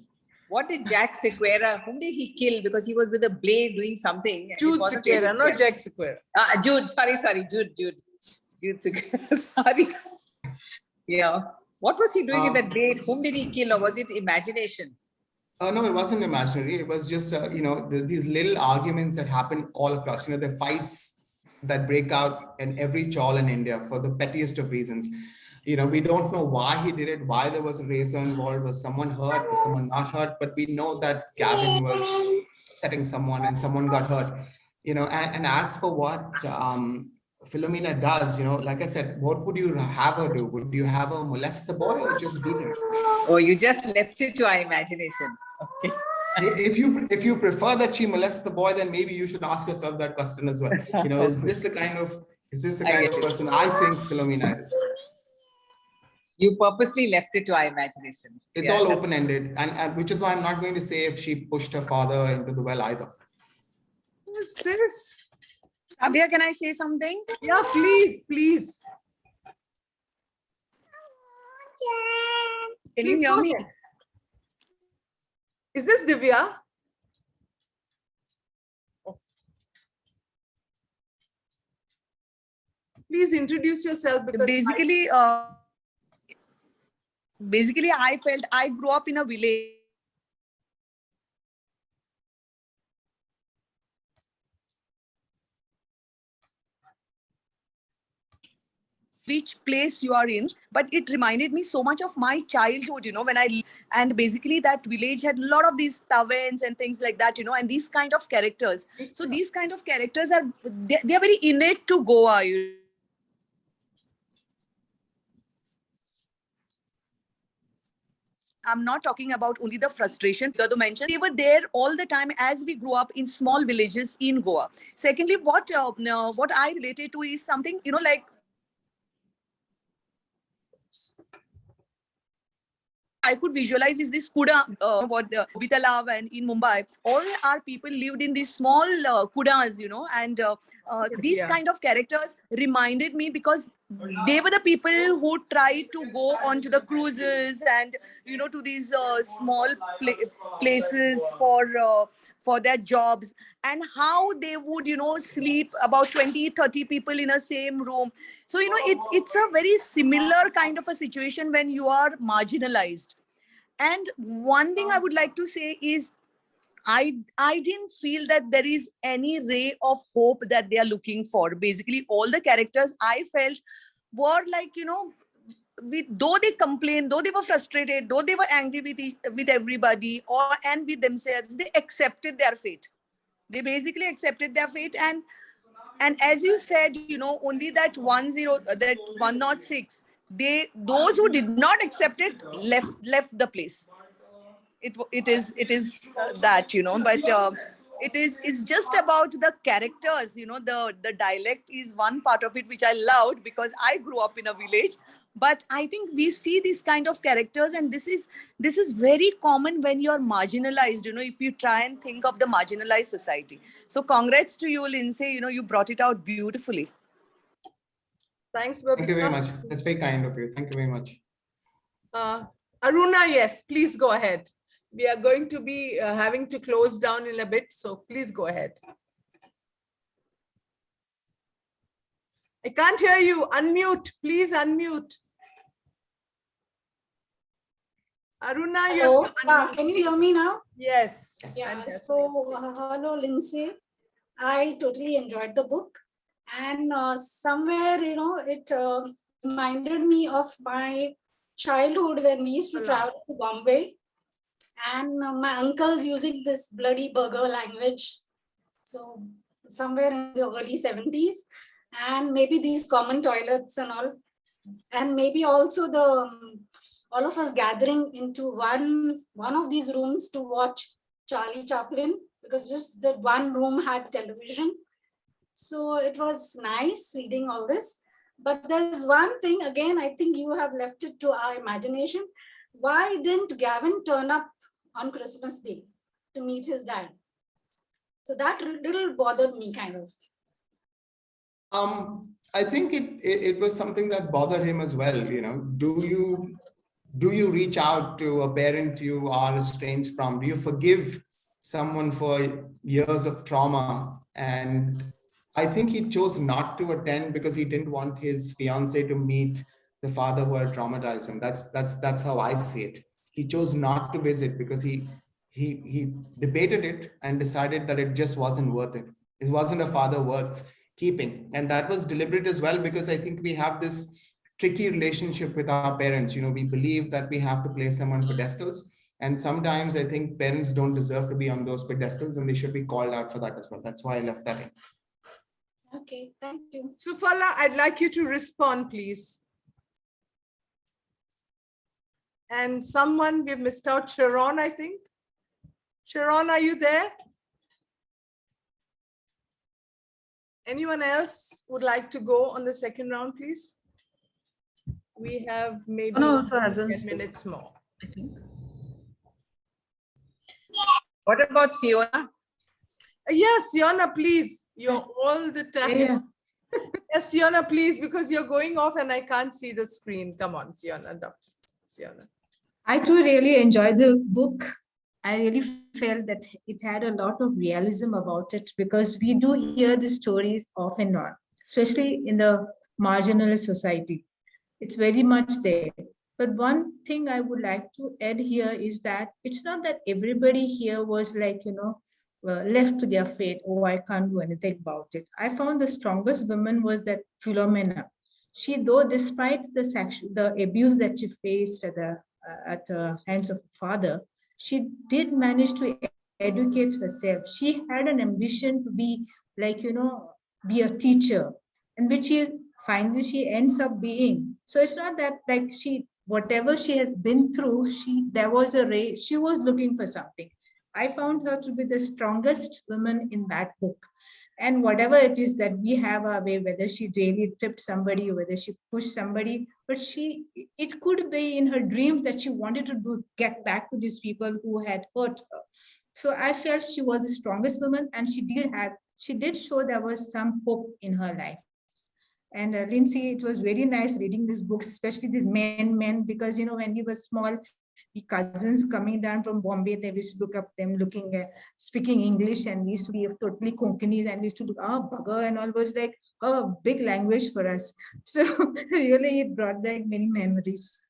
What did Jack Sequeira, whom did he kill? Because he was with a blade doing something. Jude Sequeira, not Jack Sequeira. Jude, sorry, Jude Sequeira, sorry. Yeah. What was he doing with that blade? Whom did he kill, or was it imagination? No, it wasn't imaginary. It was just, these little arguments that happen all across, the fights that break out in every chawl in India for the pettiest of reasons. We don't know why he did it, why there was a racer involved, was someone hurt, was someone not hurt, but we know that Gavin was setting someone and someone got hurt, and as for what Philomena does, like I said, what would you have her do? Would you have her molest the boy or just beat him? Oh, you just left it to our imagination. Okay. If you prefer that she molests the boy, then maybe you should ask yourself that question as well. Is this the kind of person I think Philomena is? You purposely left it to our imagination. It's all open-ended, and which is why I'm not going to say if she pushed her father into the well either. What's this? Abhya, can I say something? Yeah, please. Can you hear me? Is this Divya? Please introduce yourself because basically, I felt I grew up in a village. Which place you are in, but it reminded me so much of my childhood, when and basically that village had a lot of these taverns and things like that, and these kind of characters. So these kind of characters are, they are very innate to Goa. I'm not talking about only the frustration Gado mentioned. They were there all the time as we grew up in small villages in Goa. Secondly, what I related to is something, like I could visualize is this kuda, what Bitalav and in Mumbai, all our people lived in these small kudas, and these kind of characters reminded me because they were the people who tried to go onto the cruises and, to these small places for their jobs, and how they would, sleep about 20-30 people in a same room. So, it's a very similar kind of a situation when you are marginalized. And one thing I would like to say is I didn't feel that there is any ray of hope that they are looking for. Basically, all the characters I felt were like, though they complained, though they were frustrated, though they were angry with everybody and with themselves, they accepted their fate. They basically accepted their fate. And as you said, only that 106, those who did not accept it left the place. It is that, but it's just about the characters, the dialect is one part of it which I loved because I grew up in a village. But I think we see these kind of characters, and this is very common when you are marginalized, if you try and think of the marginalized society. So congrats to you, Lindsay, you brought it out beautifully. Thanks, Babita. Thank you very much. That's very kind of you. Thank you very much. Aruna, yes, please go ahead. We are going to be having to close down in a bit, so please go ahead. I can't hear you. Unmute. Please unmute. Aruna, hello. Can you hear me now? Yes. Yeah. So, hello, Lindsay. I totally enjoyed the book. And somewhere, it reminded me of my childhood when we used to travel to Bombay. And my uncle's using this bloody burger language. So somewhere in the early 70s, and maybe these common toilets and all, and maybe also all of us gathering into one of these rooms to watch Charlie Chaplin, because just that one room had television. So it was nice reading all this. But there's one thing, again, I think you have left it to our imagination. Why didn't Gavin turn up on Christmas Day to meet his dad? So that little bothered me, kind of. I think it was something that bothered him as well. Do you reach out to a parent you are estranged from? Do you forgive someone for years of trauma? And I think he chose not to attend because he didn't want his fiance to meet the father who had traumatized him. That's how I see it. He chose not to visit because he debated it and decided that it just wasn't worth it. It wasn't a father worth keeping. And that was deliberate as well, because I think we have this tricky relationship with our parents. We believe that we have to place them on pedestals. And sometimes I think parents don't deserve to be on those pedestals, and they should be called out for that as well. That's why I left that in. Okay, thank you. Sufala, I'd like you to respond, please. And someone, we've missed out, Sharon, I think. Sharon, are you there? Anyone else would like to go on the second round, please? We have maybe 10 minutes more. I think. What about Siona? Yes, Siona, please. You're all the time. Yeah. Yes, Siona, please, because you're going off and I can't see the screen. Come on, Siona. Siona. I too really enjoyed the book. I really felt that it had a lot of realism about it, because we do hear the stories off and on, especially in the marginalized society. It's very much there. But one thing I would like to add here is that it's not that everybody here was like, left to their fate. Oh, I can't do anything about it. I found the strongest woman was that Philomena. She, though, despite the abuse that she faced at the hands of her father, she did manage to educate herself. She had an ambition to be be a teacher, and which she ends up being. So it's not that like whatever she has been through, there was a ray, she was looking for something. I found her to be the strongest woman in that book. And whatever it is that we have our way, whether she really tripped somebody or whether she pushed somebody, but it could be in her dreams that she wanted to get back to these people who had hurt her. So I felt she was the strongest woman, and she did show there was some hope in her life. And Lindsay, it was very nice reading these books, especially these men, because, when we were small, the cousins coming down from Bombay, they used to look up them speaking English, and we used to be totally Konkanis, and we used to look, bugger and all was like a big language for us. So really it brought back many memories.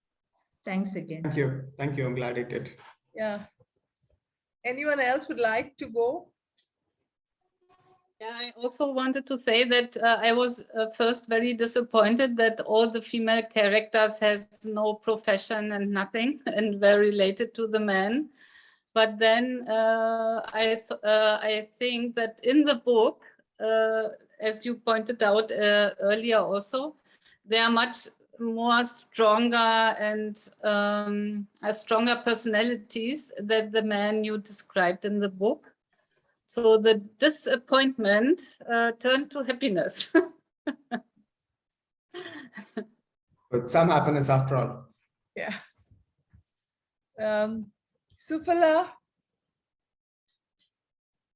Thanks again. Thank you. Thank you. I'm glad it did. Yeah. Anyone else would like to go? Yeah, I also wanted to say that I was first very disappointed that all the female characters has no profession and nothing and were related to the men. But then I think that in the book, as you pointed out earlier also, they are much more stronger and stronger personalities than the men you described in the book. So the disappointment turned to happiness. But some happiness after all. Yeah. Sufala?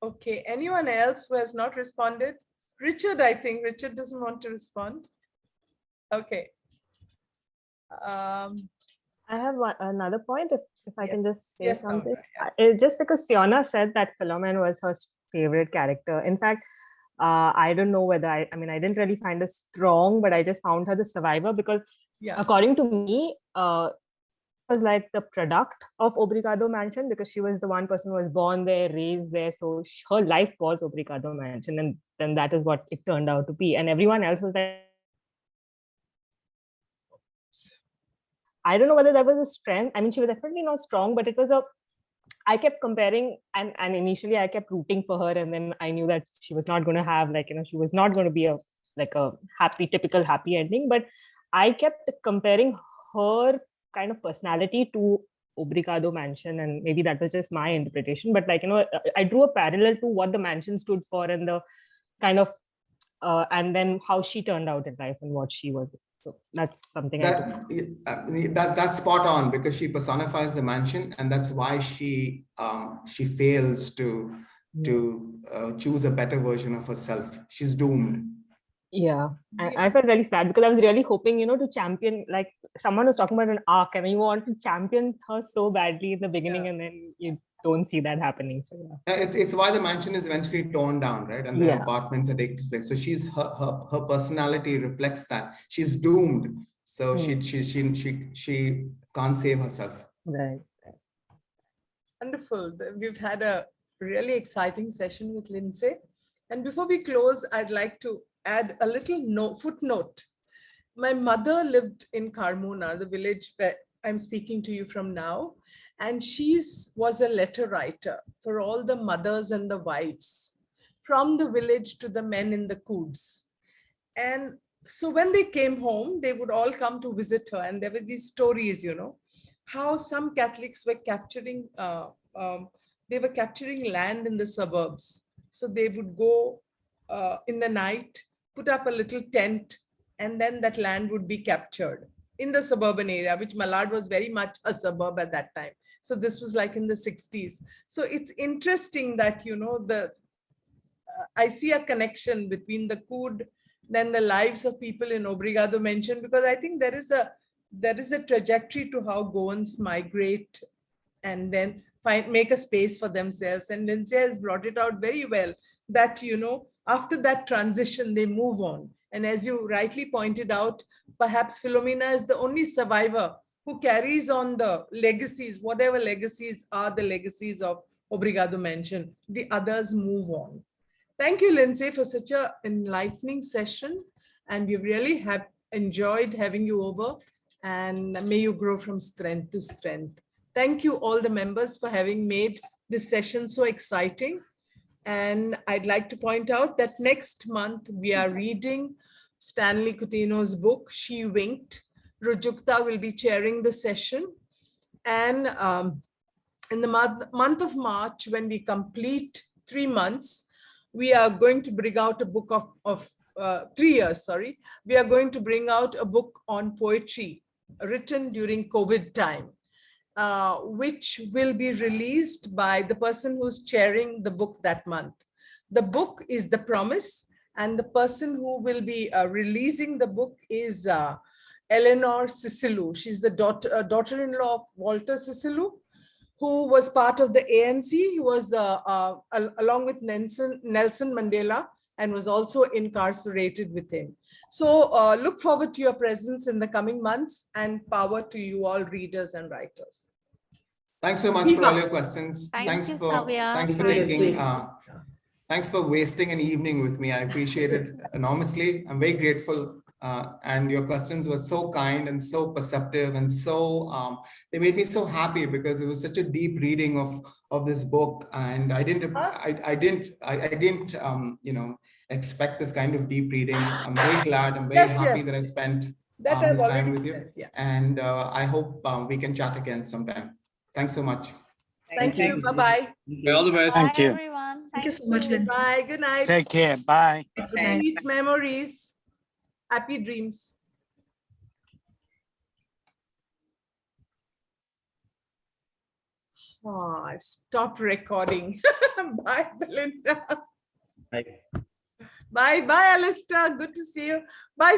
Okay, anyone else who has not responded? Richard, I think. Richard doesn't want to respond. Okay. I have another point, if I can just say something. Yeah. Just because Fiona said that Philomena was her favorite character. In fact, I don't know whether I didn't really find her strong, but I just found her the survivor because according to me, was like the product of Obrigado Mansion, because she was the one person who was born there, raised there. So her life was Obrigado Mansion, and then that is what it turned out to be. And everyone else was like, I don't know whether that was a strength. I mean, she was definitely not strong, but it was I kept comparing, and initially I kept rooting for her, and then I knew that she was not going to have she was not going to be a typical happy ending. But I kept comparing her kind of personality to Obrigado Mansion, and maybe that was just my interpretation. But I drew a parallel to what the mansion stood for, and the kind of and then how she turned out in life and what she was. So that's something that's spot on, because she personifies the mansion, and that's why she fails to choose a better version of herself. She's doomed. Yeah, I felt really sad because I was really hoping, to champion, like someone was talking about an arc, and you want to champion her so badly in the beginning, and then you don't see that happening. So it's why the mansion is eventually torn down, right? And the apartments are taking place. So she's her personality reflects that she's doomed. So she can't save herself. Right. Wonderful. We've had a really exciting session with Lindsay. And before we close, I'd like to add a little footnote. My mother lived in Carmona, the village where I'm speaking to you from now. And she was a letter writer for all the mothers and the wives from the village to the men in the coods. And so when they came home, they would all come to visit her. And there were these stories, how some Catholics were capturing, land in the suburbs. So they would go in the night, put up a little tent, and then that land would be captured in the suburban area, which Malad was very much a suburb at that time. So this was like in the 60s. So it's interesting that, I see a connection between the Cood, then the lives of people in Obrigado Mansion, because I think there is a trajectory to how Goans migrate and then make a space for themselves. And Lindsay has brought it out very well that, after that transition, they move on And as you rightly pointed out, perhaps Philomena is the only survivor who carries on the legacies, whatever legacies are the legacies of Obrigado Mansion. The others move on. Thank you, Lindsay, for such an enlightening session. And we really have enjoyed having you over. And may you grow from strength to strength. Thank you, all the members, for having made this session so exciting. And I'd like to point out that next month we are reading Stanley Coutinho's book, She Winked. Rujukta will be chairing the session. And in the month of March, when we complete 3 months, we are going to bring out a book of 3 years, sorry. We are going to bring out a book on poetry written during COVID time, which will be released by the person who's chairing the book that month. The book is The Promise, and the person who will be releasing the book is Eleanor Sisulu. She's the daughter-in-law of Walter Sisulu, who was part of the ANC. He was along with Nelson Mandela, and was also incarcerated with him. So look forward to your presence in the coming months, and power to you all, readers and writers. Thanks so much for all your questions. Thanks for thanks for wasting an evening with me. I appreciate it enormously. I'm very grateful. And your questions were so kind and so perceptive, and so they made me so happy, because it was such a deep reading of this book, and I didn't expect this kind of deep reading. I'm very glad. I'm very happy that I spent this time with you, and I hope we can chat again sometime. Thanks so much. Thank you. Bye-bye. All the best. Thank you, everyone. Thank you so much, Lindsay. Bye. Good night. Take care. Bye. Sweet memories. Happy dreams. Oh, I've stopped recording. Bye, Belinda. Bye. Bye, Alistair. Good to see you. Bye,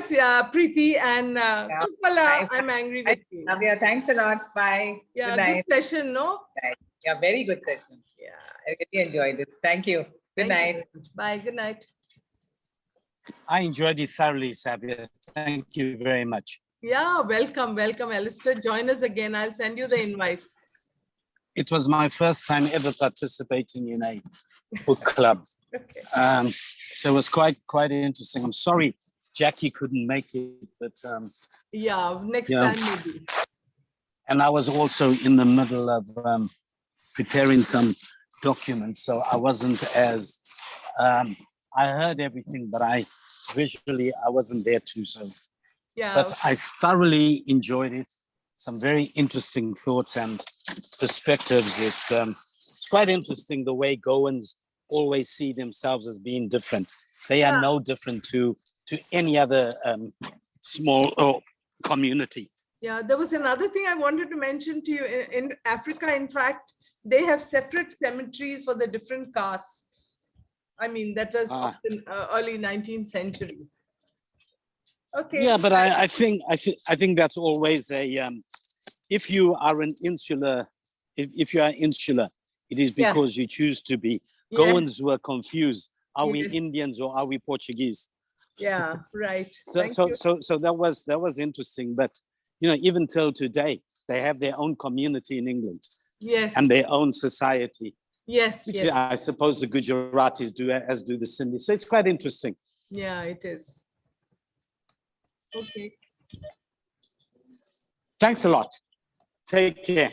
Preeti and Sufala. I'm angry with you. Navya, thanks a lot. Bye. Yeah, good night. good session, no? Yeah, very good session. Yeah, I really enjoyed it. Thank you. Good night. Bye. Good night. I enjoyed it thoroughly, Savia. Thank you very much. Yeah, welcome, Alistair. Join us again. I'll send you the invites. It was my first time ever participating in a book club. Okay. So it was quite interesting. I'm sorry Jackie couldn't make it, but yeah, next time maybe. And I was also in the middle of preparing some documents, so I wasn't as I heard everything, but I wasn't there too. So, yeah. But I thoroughly enjoyed it. Some very interesting thoughts and perspectives. It's quite interesting the way Goans always see themselves as being different. They are no different to any other small community. Yeah, there was another thing I wanted to mention to you. In Africa, in fact, they have separate cemeteries for the different castes. I mean, that was in early 19th century. Okay. Yeah, but I think that's always a if you are an insular, if you are insular, it is because you choose to be. Goans were confused. Are we Indians or are we Portuguese? Yeah, right. So that was interesting. But you know, even till today, they have their own community in England. Yes. And their own society. Yes. Which I suppose the Gujaratis do, as do the Sindhis. So it's quite interesting. Yeah, it is. Okay. Thanks a lot. Take care.